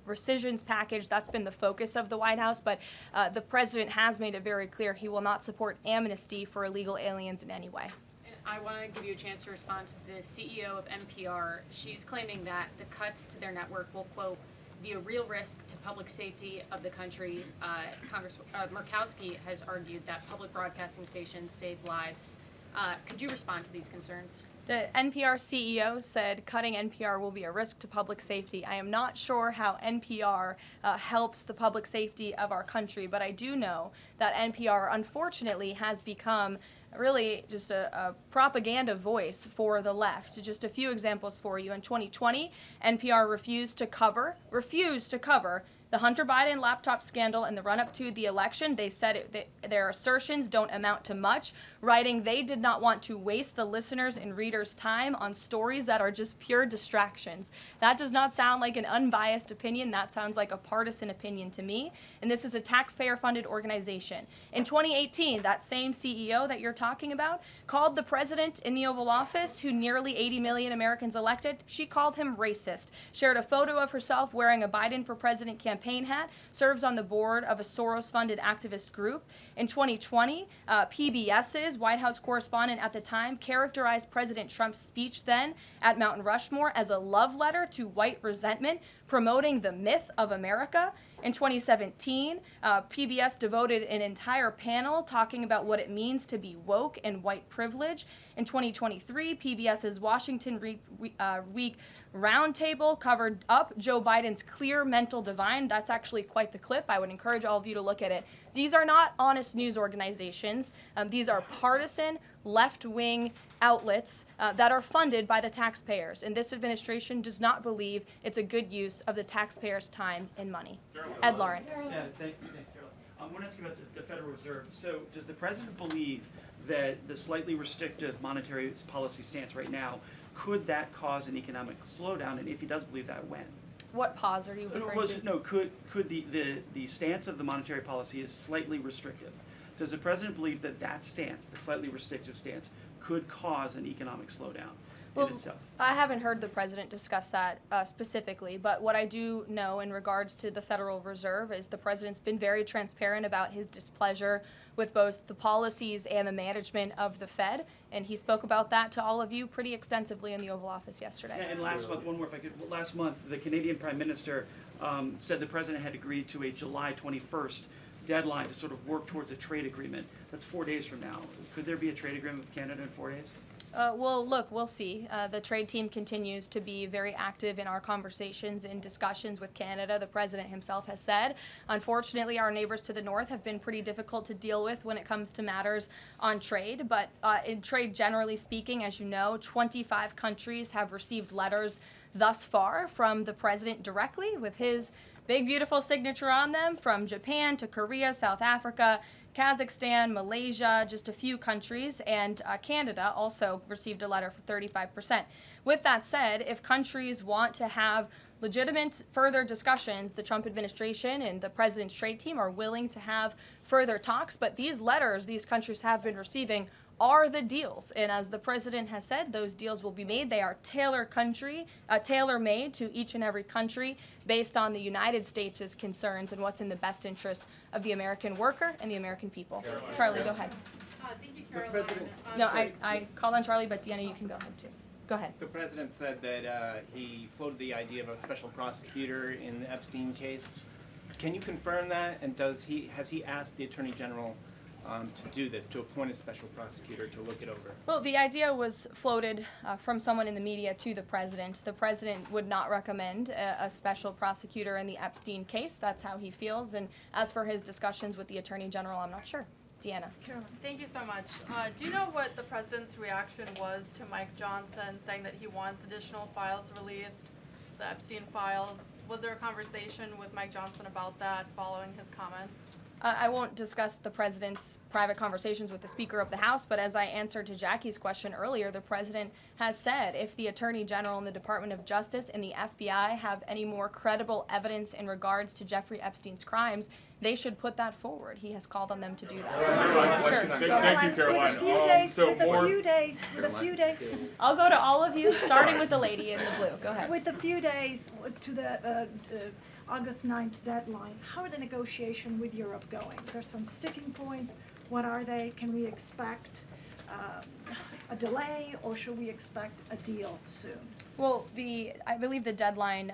recisions package, that's been the focus of the White House. But the president has made it very clear he will not support amnesty for illegal aliens in any way. I want to give you a chance to respond to the CEO of NPR. She's claiming that the cuts to their network will, quote, be a real risk to public safety of the country. Murkowski has argued that public broadcasting stations save lives. Could you respond to these concerns? The NPR CEO said cutting NPR will be a risk to public safety. I am not sure how NPR helps the public safety of our country, but I do know that NPR, unfortunately, has become really just a propaganda voice for the left. Just a few examples for you. In 2020, NPR refused to cover The Hunter Biden laptop scandal in the run-up to the election, they said their assertions don't amount to much, writing they did not want to waste the listeners' and readers' time on stories that are just pure distractions. That does not sound like an unbiased opinion. That sounds like a partisan opinion to me. And this is a taxpayer-funded organization. In 2018, that same CEO that you're talking about called the president in the Oval Office, who nearly 80 million Americans elected, she called him racist, shared a photo of herself wearing a Biden for President campaign hat, serves on the board of a Soros-funded activist group. In 2020, PBS's White House correspondent at the time characterized President Trump's speech then at Mount Rushmore as a love letter to white resentment, promoting the myth of America. In 2017, PBS devoted an entire panel talking about what it means to be woke and white privilege. In 2023, PBS's Washington Week Roundtable covered up Joe Biden's clear mental divide. That's actually quite the clip. I would encourage all of you to look at it. These are not honest news organizations. These are partisan, left-wing outlets that are funded by the taxpayers. And this administration does not believe it's a good use of the taxpayers' time and money. Ed Lawrence. Yeah, thanks, Carol. I want to ask you about the Federal Reserve. So does the president believe that the slightly restrictive monetary policy stance right now, could that cause an economic slowdown? And if he does believe that, when? What pause are you referring to? No, could the stance of the monetary policy is slightly restrictive? Does the president believe that that stance, the slightly restrictive stance, could cause an economic slowdown in itself? I haven't heard the president discuss that specifically, but what I do know in regards to the Federal Reserve is the president's been very transparent about his displeasure with both the policies and the management of the Fed, and he spoke about that to all of you pretty extensively in the Oval Office yesterday. Yeah, and last month, one more if I could, last month the Canadian Prime Minister said the president had agreed to a July 21st deadline to sort of work towards a trade agreement. That's 4 days from now. Could there be a trade agreement with Canada in 4 days? Well, look, we'll see. The trade team continues to be very active in our conversations and discussions with Canada. The president himself has said, unfortunately, our neighbors to the north have been pretty difficult to deal with when it comes to matters on trade. But in trade, generally speaking, as you know, 25 countries have received letters thus far from the president directly with his big, beautiful signature on them, from Japan to Korea, South Africa, Kazakhstan, Malaysia, just a few countries, and Canada also received a letter for 35%. With that said, if countries want to have legitimate further discussions, the Trump administration and the president's trade team are willing to have further talks, but these letters these countries have been receiving are the deals. And as the president has said, those deals will be made. They are tailor-made to each and every country based on the United States' concerns and what's in the best interest of the American worker and the American people. Caroline. Charlie, go ahead. Thank you, Caroline. No, I called on Charlie, but Deanna, you can go ahead too. Go ahead. The president said that he floated the idea of a special prosecutor in the Epstein case. Can you confirm that? And has he asked the Attorney General to do this, to appoint a special prosecutor to look it over? Well, the idea was floated from someone in the media to the president. The president would not recommend a special prosecutor in the Epstein case. That's how he feels. And as for his discussions with the Attorney General, I'm not sure. Deanna. Thank you so much. Do you know what the president's reaction was to Mike Johnson saying that he wants additional files released, the Epstein files? Was there a conversation with Mike Johnson about that following his comments? I won't discuss the president's private conversations with the Speaker of the House, but as I answered to Jackie's question earlier, the president has said if the Attorney General and the Department of Justice and the FBI have any more credible evidence in regards to Jeffrey Epstein's crimes, they should put that forward. He has called on them to do that. Sure. Thank you, Caroline. With a few days. I'll go to all of you, starting with the lady in the blue. Go ahead. With a few days to the August 9th deadline, how are the negotiations with Europe going? There's some sticking points. What are they? Can we expect a delay, or should we expect a deal soon? Well, I believe the deadline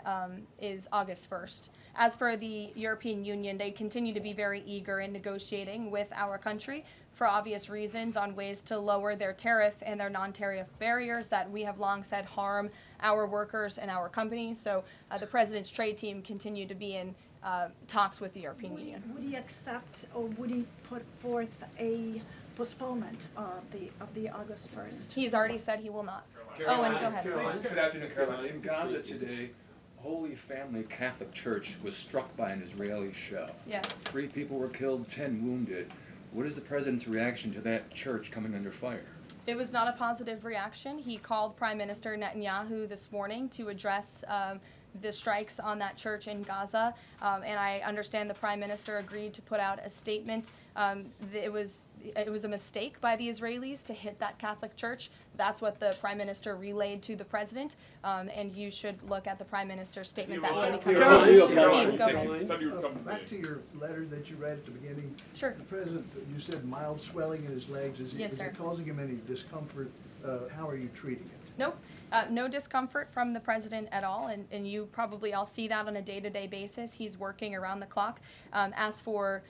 is August 1st. As for the European Union, they continue to be very eager in negotiating with our country for obvious reasons on ways to lower their tariff and their non-tariff barriers that we have long said harm our workers and our companies. So the president's trade team continue to be in talks with the European Union. Would he accept, or would he put forth a postponement of the August 1st? He's already said he will not. Caroline, Owen, go ahead. Good afternoon, Caroline. In Gaza today, Holy Family Catholic Church was struck by an Israeli shell. Yes. 3 people were killed, 10 wounded. What is the president's reaction to that church coming under fire? It was not a positive reaction. He called Prime Minister Netanyahu this morning to address the strikes on that church in Gaza, and I understand the Prime Minister agreed to put out a statement. It was a mistake by the Israelis to hit that Catholic church. That's what the Prime Minister relayed to the President, and you should look at the Prime Minister's statement that will be coming out. Steve, go ahead. Back to your letter that you read at the beginning. Sure. The President, you said mild swelling in his legs. Yes, is sir. it causing him any discomfort? How are you treating it? Nope. No discomfort from the President at all, and you probably all see that on a day-to-day basis. He's working around the clock. As for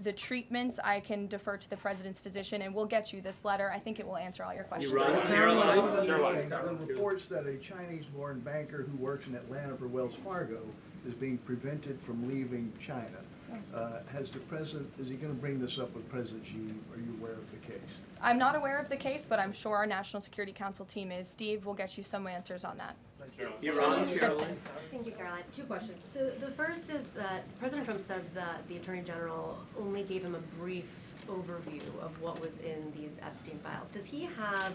the treatments, I can defer to the President's physician, and we'll get you this letter. I think it will answer all your questions. Caroline, there are reports that a Chinese-born banker who works in Atlanta for Wells Fargo is being prevented from leaving China. Has the President, is he going to bring this up with President Xi? Are you aware of the case? I'm not aware of the case, but I'm sure our National Security Council team is. Steve will get you some answers on that. Kristen. Thank you, Caroline. 2 questions. So the first is that President Trump said that the Attorney General only gave him a brief overview of what was in these Epstein files. Does he have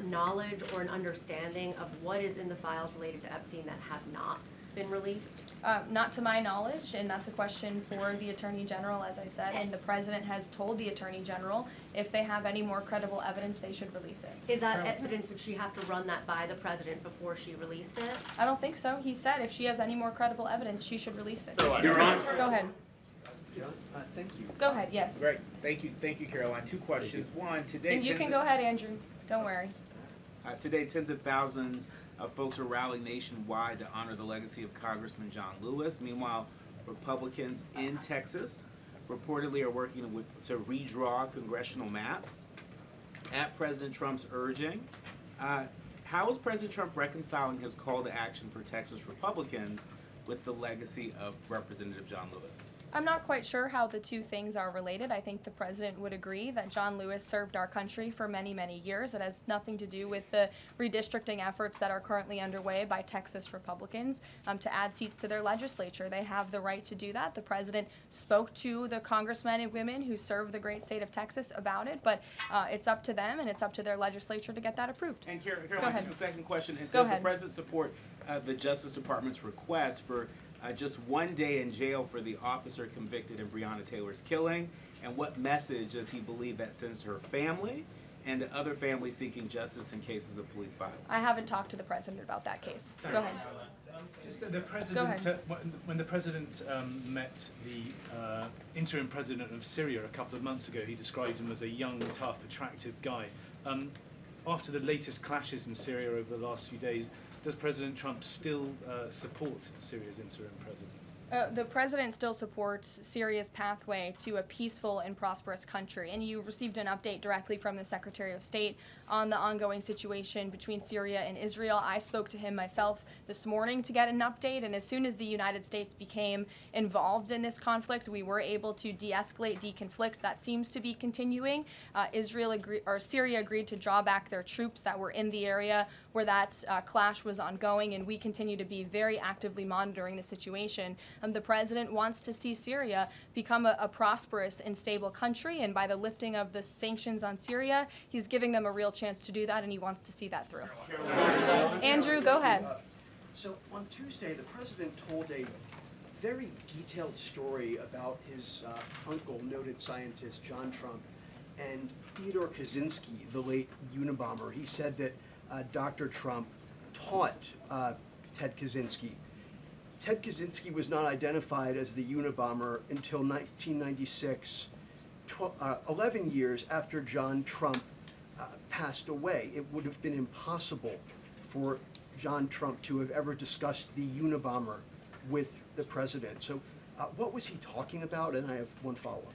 knowledge or an understanding of what is in the files related to Epstein that have not been released? Not to my knowledge, and that's a question for the Attorney General, as I said, and the President has told the Attorney General if they have any more credible evidence, they should release it. Is that evidence, would she have to run that by the President before she released it? I don't think so. He said if she has any more credible evidence, she should release it. You're on. Go ahead. Thank you. Go ahead, yes. Great. Thank you, Caroline. 2 questions. One, today... And you can go ahead, Andrew. Don't worry. Today, tens of thousands of folks are rallying nationwide to honor the legacy of Congressman John Lewis. Meanwhile, Republicans in Texas reportedly are working to redraw congressional maps at President Trump's urging. How is President Trump reconciling his call to action for Texas Republicans with the legacy of Representative John Lewis? I'm not quite sure how the 2 things are related. I think the President would agree that John Lewis served our country for many, many years. It has nothing to do with the redistricting efforts that are currently underway by Texas Republicans to add seats to their legislature. They have the right to do that. The President spoke to the congressmen and women who serve the great state of Texas about it, but it's up to them and it's up to their legislature to get that approved. And Caroline, just a second question. Go Does ahead. the President support the Justice Department's request for just 1 day in jail for the officer convicted in Breonna Taylor's killing? And what message does he believe that sends to her family and to other families seeking justice in cases of police violence? I haven't talked to the President about that case. Go ahead. Just the President, when the President met the interim President of Syria a couple of months ago, he described him as a young, tough, attractive guy. After the latest clashes in Syria over the last few days, does President Trump still support Syria's interim president? The President still supports Syria's pathway to a peaceful and prosperous country, and you received an update directly from the Secretary of State on the ongoing situation between Syria and Israel. I spoke to him myself this morning to get an update, and as soon as the United States became involved in this conflict, we were able to de-escalate, deconflict. That seems to be continuing. Syria agreed to draw back their troops that were in the area where that clash was ongoing, and we continue to be very actively monitoring the situation. The President wants to see Syria become a prosperous and stable country, and by the lifting of the sanctions on Syria, he's giving them a real chance to do that, and he wants to see that through. Andrew, go ahead. So on Tuesday, the President told a very detailed story about his uncle, noted scientist John Trump, and Theodore Kaczynski, the late Unabomber. He said that Dr. Trump taught Ted Kaczynski. Ted Kaczynski was not identified as the Unabomber until 1996, 11 years after John Trump passed away. It would have been impossible for John Trump to have ever discussed the Unabomber with the President. So what was he talking about? And I have one follow-up.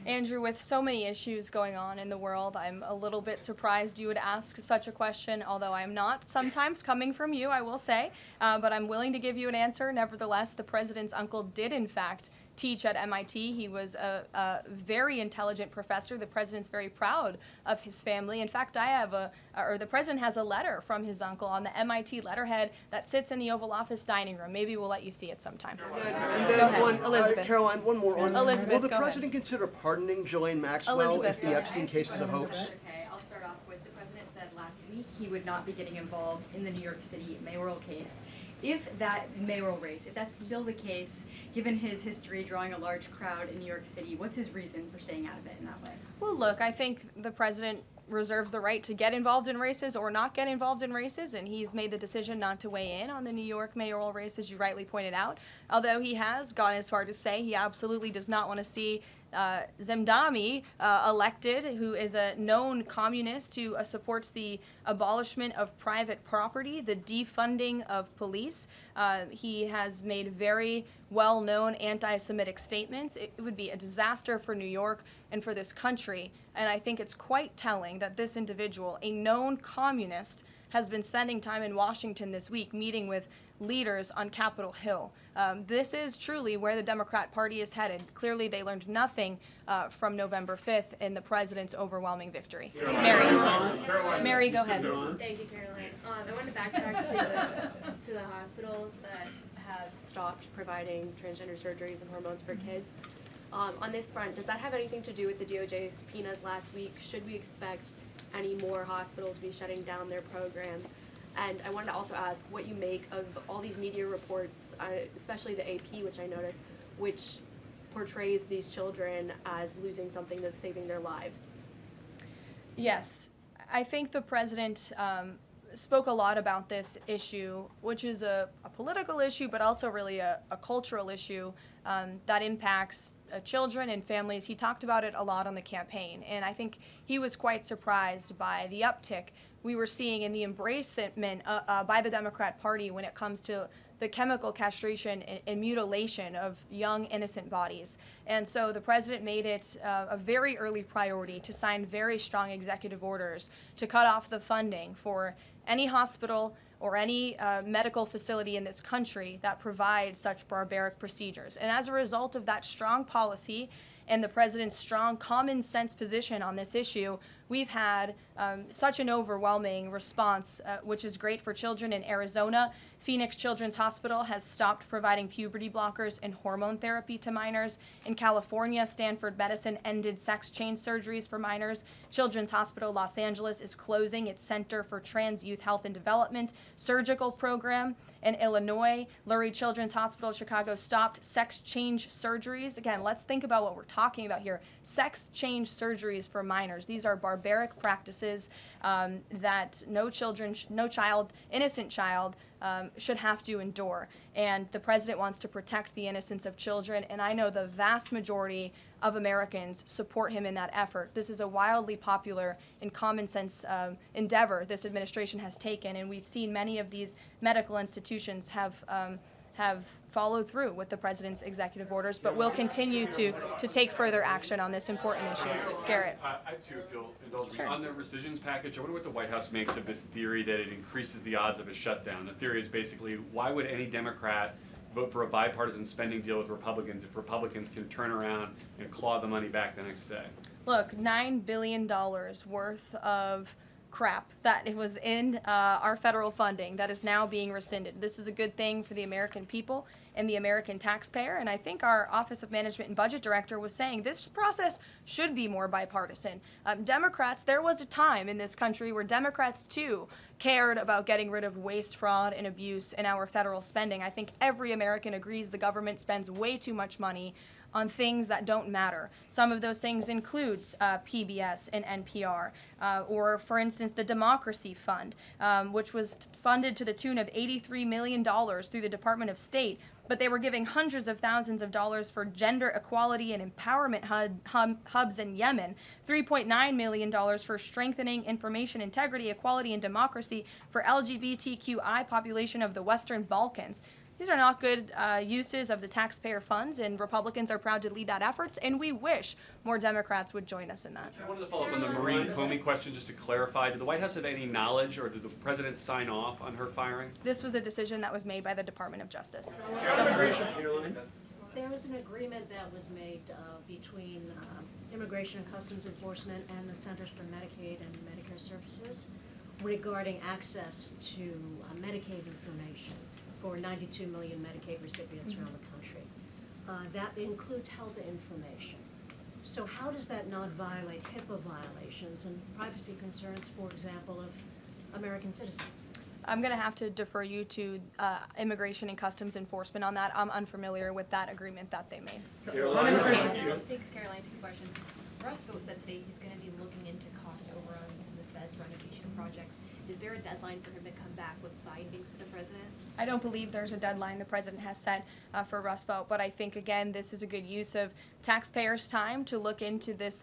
Andrew, with so many issues going on in the world, I'm a little bit surprised you would ask such a question, although I'm not sometimes coming from you, I will say, but I'm willing to give you an answer. Nevertheless, the President's uncle did, in fact, teach at MIT. He was a very intelligent professor. The president's very proud of his family. In fact, the president has a letter from his uncle on the MIT letterhead that sits in the Oval Office dining room. Maybe we'll let you see it sometime. And Go then ahead, Elizabeth. Caroline, one more on. Elizabeth, will the go ahead. president consider pardoning Ghislaine Maxwell Elizabeth, if go the ahead. Epstein case is a hoax? Okay, I'll start off with the president said last week he would not be getting involved in the New York City mayoral case. If that mayoral race, if that's still the case, given his history drawing a large crowd in New York City, what's his reason for staying out of it in that way? Well, look, I think the president reserves the right to get involved in races or not get involved in races, and he's made the decision not to weigh in on the New York mayoral race, as you rightly pointed out, although he has gone as far to say he absolutely does not want to see Zemdami elected, who is a known communist who supports the abolishment of private property, the defunding of police. He has made very well-known anti-Semitic statements. It would be a disaster for New York and for this country, and I think it's quite telling that this individual, a known communist, has been spending time in Washington this week meeting with leaders on Capitol Hill. This is truly where the Democrat Party is headed. Clearly, they learned nothing from November 5th in the president's overwhelming victory. Mary, go ahead. Thank you, Caroline. I want to backtrack to the hospitals that have stopped providing transgender surgeries and hormones for kids. On this front, does that have anything to do with the DOJ subpoenas last week? Should we expect any more hospitals be shutting down their programs? And I wanted to also ask what you make of all these media reports, especially the AP, which I noticed, which portrays these children as losing something that's saving their lives. Yes, I think the president spoke a lot about this issue, which is a political issue, but also really a cultural issue that impacts children and families. He talked about it a lot on the campaign, and I think he was quite surprised by the uptick we were seeing in the embracement by the Democrat Party when it comes to the chemical castration and mutilation of young, innocent bodies. And so the president made it a very early priority to sign very strong executive orders to cut off the funding for any hospital or any medical facility in this country that provides such barbaric procedures. And as a result of that strong policy and the president's strong common sense position on this issue, we've had such an overwhelming response, which is great for children in Arizona. Phoenix Children's Hospital has stopped providing puberty blockers and hormone therapy to minors. In California, Stanford Medicine ended sex change surgeries for minors. Children's Hospital Los Angeles is closing its Center for Trans Youth Health and Development surgical program. In Illinois, Lurie Children's Hospital Chicago stopped sex change surgeries. Again, let's think about what we're talking about here. Sex change surgeries for minors. These are barbaric practices that no innocent child should have to endure. And the president wants to protect the innocence of children, and I know the vast majority of Americans support him in that effort. This is a wildly popular and common sense endeavor this administration has taken, and we've seen many of these medical institutions have followed through with the president's executive orders, but we'll continue to take further action on this important issue. Garrett. I too, if you'll indulge me. Sure. On the recisions package, I wonder what the White House makes of this theory that it increases the odds of a shutdown. The theory is basically, why would any Democrat vote for a bipartisan spending deal with Republicans if Republicans can turn around and claw the money back the next day? Look, $9 billion worth of crap that it was in our federal funding that is now being rescinded. This is a good thing for the American people and the American taxpayer, and I think our Office of Management and Budget Director was saying this process should be more bipartisan. Democrats, there was a time in this country where Democrats too cared about getting rid of waste, fraud, and abuse in our federal spending. I think every American agrees the government spends way too much money on things that don't matter. Some of those things include PBS and NPR, or for instance, the Democracy Fund, which was funded to the tune of $83 million through the Department of State, but they were giving hundreds of thousands of dollars for gender equality and empowerment hubs in Yemen, $3.9 million for strengthening information integrity, equality, and democracy for LGBTQI population of the Western Balkans. These are not good uses of the taxpayer funds, and Republicans are proud to lead that effort, and we wish more Democrats would join us in that. I wanted to follow up on the Maureen Comey question just to clarify. Did the White House have any knowledge, or did the president sign off on her firing? This was a decision that was made by the Department of Justice. Caroline? There was an agreement that was made between Immigration and Customs Enforcement and the Centers for Medicaid and Medicare Services regarding access to Medicaid information for 92 million Medicaid recipients around the country. That includes health information. So how does that not violate HIPAA violations and privacy concerns, for example, of American citizens? I'm going to have to defer you to Immigration and Customs Enforcement on that. I'm unfamiliar with that agreement that they made. Thanks, Caroline. 2 questions. Russ Vought said today he's going to be looking into cost overruns in the Fed's renovation projects. Is there a deadline for him to come back with findings to the president? I don't believe there's a deadline the president has set for Russ Vought, but I think, again, this is a good use of taxpayers' time to look into this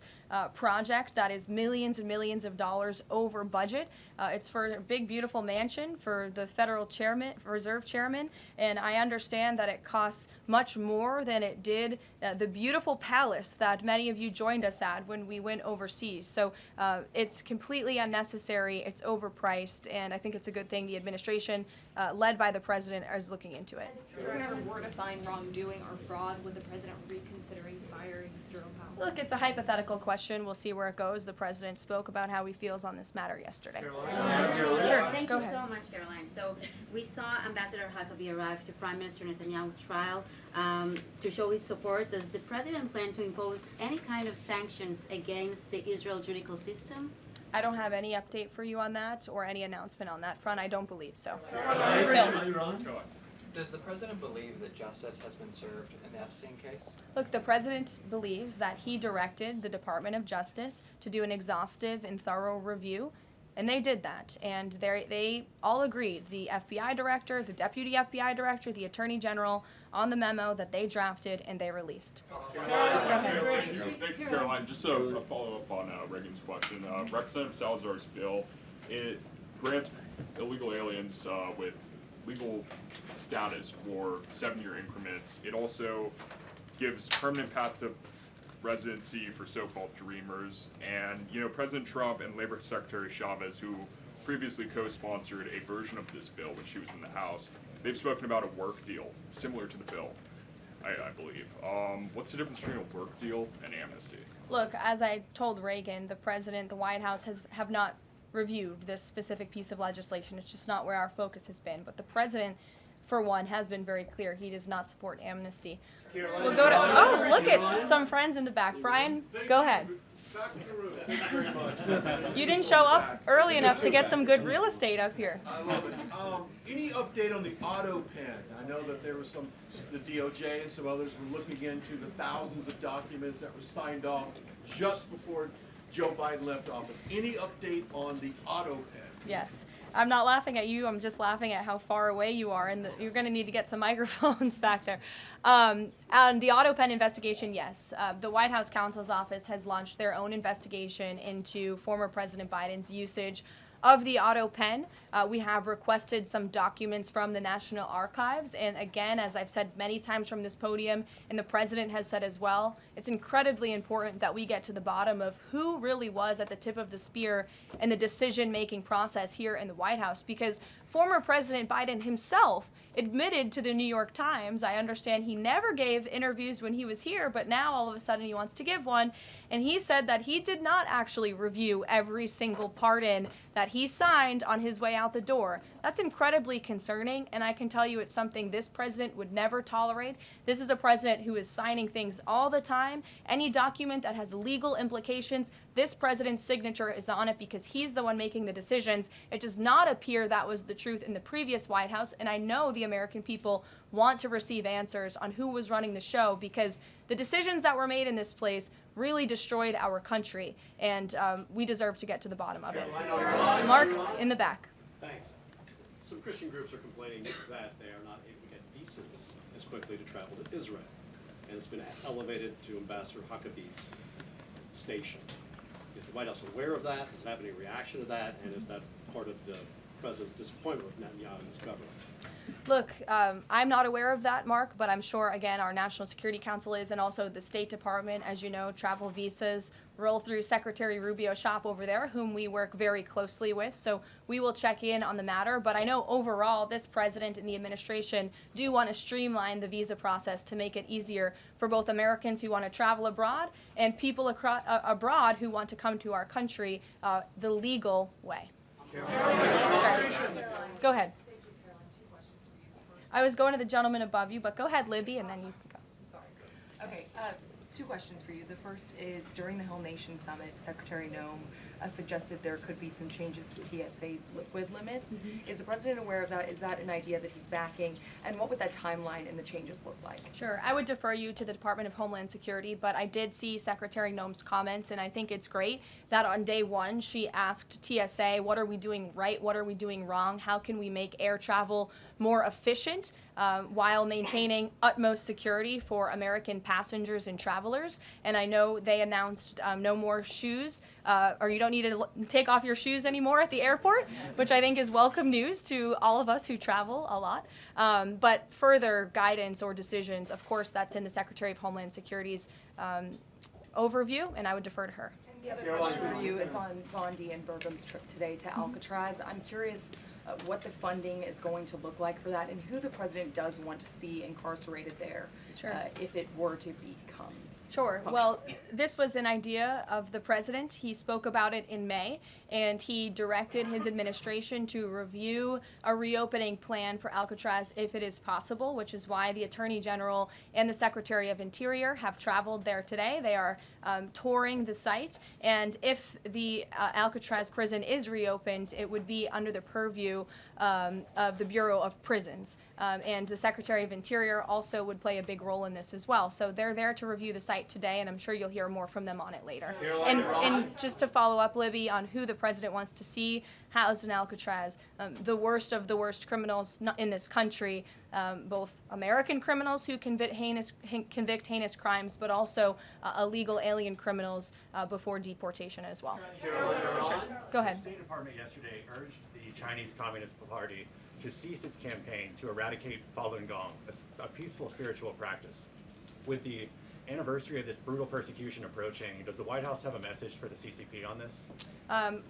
project that is millions and millions of dollars over budget. It's for a big, beautiful mansion for the federal chairman, reserve chairman, and I understand that it costs much more than it did the beautiful palace that many of you joined us at when we went overseas. So it's completely unnecessary, it's overpriced, and I think it's a good thing the administration, led by the president, is looking into it. If there ever were to find wrongdoing or fraud, would the president reconsidering firing Jerome Powell? Look, it's a hypothetical question. We'll see where it goes. The president spoke about how he feels on this matter yesterday. Sure. Thank Go you ahead. so much, Caroline. So we saw Ambassador Huckabee arrive to Prime Minister Netanyahu's trial to show his support. Does the president plan to impose any kind of sanctions against the Israel judicial system? I don't have any update for you on that or any announcement on that front. I don't believe so. Does the president believe that justice has been served in the Epstein case? Look, the president believes that he directed the Department of Justice to do an exhaustive and thorough review, and they did that. And they all agreed, the FBI director, the deputy FBI director, the attorney general, on the memo that they drafted and they released. Thank you, Caroline. Just a follow-up on Reagan's question. Representative Salazar's bill, it grants illegal aliens with legal status for 7-year increments. It also gives permanent path to residency for so-called dreamers. And, you know, President Trump and Labor Secretary Chavez, who previously co-sponsored a version of this bill when she was in the House, they've spoken about a work deal similar to the bill, I believe. What's the difference between a work deal and amnesty? Look, as I told Reagan, the president, the White House have not reviewed this specific piece of legislation. It's just not where our focus has been. But the president, for one, has been very clear he does not support amnesty. We'll go to, oh, look at some friends in the back. Brian, go ahead. You didn't show up early enough to get some good real estate up here. I love it. Any update on the auto pen? I know that there was the DOJ and some others were looking into the thousands of documents that were signed off just before Joe Biden left office. Any update on the auto pen? Yes. I'm not laughing at you. I'm just laughing at how far away you are, and you're going to need to get some microphones back there. On the auto pen investigation, yes. The White House counsel's office has launched their own investigation into former President Biden's usage of the auto pen. We have requested some documents from the National Archives, and again, as I've said many times from this podium, and the president has said as well, it's incredibly important that we get to the bottom of who really was at the tip of the spear in the decision-making process here in the White House, because former President Biden himself admitted to the New York Times, I understand he never gave interviews when he was here, but now all of a sudden he wants to give one, and he said that he did not actually review every single pardon that he signed on his way out the door. That's incredibly concerning, and I can tell you it's something this president would never tolerate. This is a president who is signing things all the time. Any document that has legal implications, this president's signature is on it because he's the one making the decisions. It does not appear that was the truth in the previous White House, and I know the American people want to receive answers on who was running the show, because the decisions that were made in this place really destroyed our country, and we deserve to get to the bottom of it. Mark, in the back. Thanks. Some Christian groups are complaining that they are not able to get visas as quickly to travel to Israel, and it's been elevated to Ambassador Huckabee's station. Is the White House aware of that? Does it have any reaction to that? And is that part of the president's disappointment with Netanyahu's government? Look, I'm not aware of that, Mark, but I'm sure, again, our National Security Council is, and also the State Department. As you know, travel visas roll through Secretary Rubio's shop over there, whom we work very closely with. So we will check in on the matter. But I know overall, this president and the administration do want to streamline the visa process to make it easier for both Americans who want to travel abroad and people abroad who want to come to our country the legal way. Sure. Go ahead. I was going to the gentleman above you, but go ahead, Libby, and then you can go. Okay, two questions for you. The first is, during the Whole Nation Summit, Secretary Noem suggested there could be some changes to TSA's liquid limits. Mm-hmm. Is the president aware of that? Is that an idea that he's backing? And what would that timeline and the changes look like? Sure. I would defer you to the Department of Homeland Security, but I did see Secretary Noem's comments, and I think it's great that on day one she asked TSA, what are we doing right? What are we doing wrong? How can we make air travel more efficient while maintaining utmost security for American passengers and travelers? And I know they announced no more shoes, or you don't need to take off your shoes anymore at the airport, which I think is welcome news to all of us who travel a lot. But further guidance or decisions, of course, that's in the Secretary of Homeland Security's overview, and I would defer to her. And the other question for you is on Bondi and Burgum's trip today to Alcatraz. I'm curious what the funding is going to look like for that and who the president does want to see incarcerated there if it were to become. Sure. Well, this was an idea of the president. He spoke about it in May, and he directed his administration to review a reopening plan for Alcatraz if it is possible, which is why the Attorney General and the Secretary of Interior have traveled there today. They are touring the site, and if the Alcatraz prison is reopened, it would be under the purview of the Bureau of Prisons. And the Secretary of Interior also would play a big role in this as well. So they're there to review the site today, and I'm sure you'll hear more from them on it later. And just to follow up, Libby, on who the president wants to see housed in Alcatraz, the worst of the worst criminals in this country, both American criminals who convict heinous crimes, but also illegal alien criminals before deportation as well. Sure. Go ahead. The State Department yesterday urged the Chinese Communist Party to cease its campaign to eradicate Falun Gong, a peaceful spiritual practice. With the anniversary of this brutal persecution approaching, does the White House have a message for the CCP on this?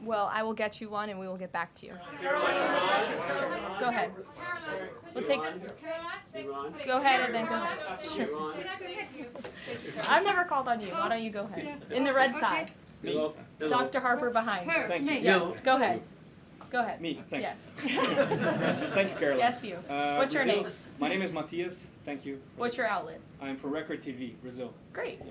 Well, I will get you one, and we will get back to you. Sure. Go ahead. We'll take. Go ahead, and then go ahead. Sure. I've never called on you. Why don't you go ahead? In the red tie. Me. Dr. Harper behind. Thank you. Yes. Go ahead. Go ahead. Me, thanks. Yes. Thank you, Caroline. Yes, you. What's your name? My name is Matias. Thank you. What's your outlet? I'm for Record TV, Brazil. Great.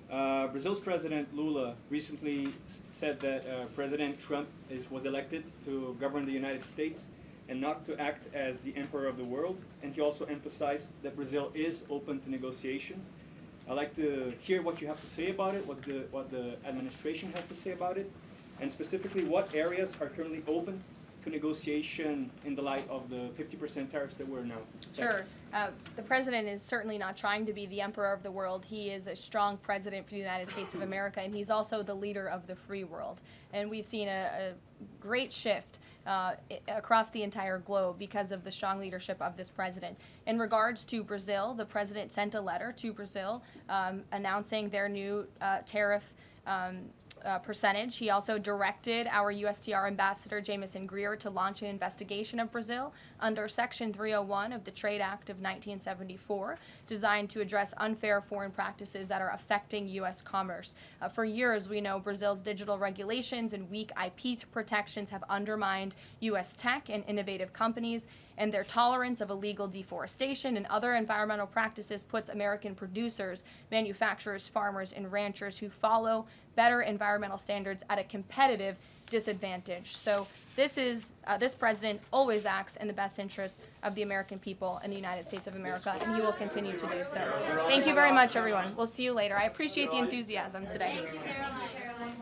Brazil's President Lula recently said that President Trump was elected to govern the United States and not to act as the emperor of the world. And he also emphasized that Brazil is open to negotiation. I'd like to hear what you have to say about it, what the administration has to say about it, and specifically what areas are currently open to negotiation in the light of the 50% tariffs that were announced. Sure. The president is certainly not trying to be the emperor of the world. He is a strong president for the United States of America, and he's also the leader of the free world. And we've seen a great shift across the entire globe because of the strong leadership of this president. In regards to Brazil, the president sent a letter to Brazil announcing their new tariff percentage. He also directed our USTR ambassador, Jameson Greer, to launch an investigation of Brazil under Section 301 of the Trade Act of 1974, designed to address unfair foreign practices that are affecting U.S. commerce. For years, we know Brazil's digital regulations and weak IP protections have undermined U.S. tech and innovative companies, and their tolerance of illegal deforestation and other environmental practices puts American producers, manufacturers, farmers, and ranchers who follow better environmental standards at a competitive disadvantage. So this president always acts in the best interest of the American people and the United States of America, and he will continue to do so. Thank you very much, everyone. We'll see you later. I appreciate the enthusiasm today. Caroline.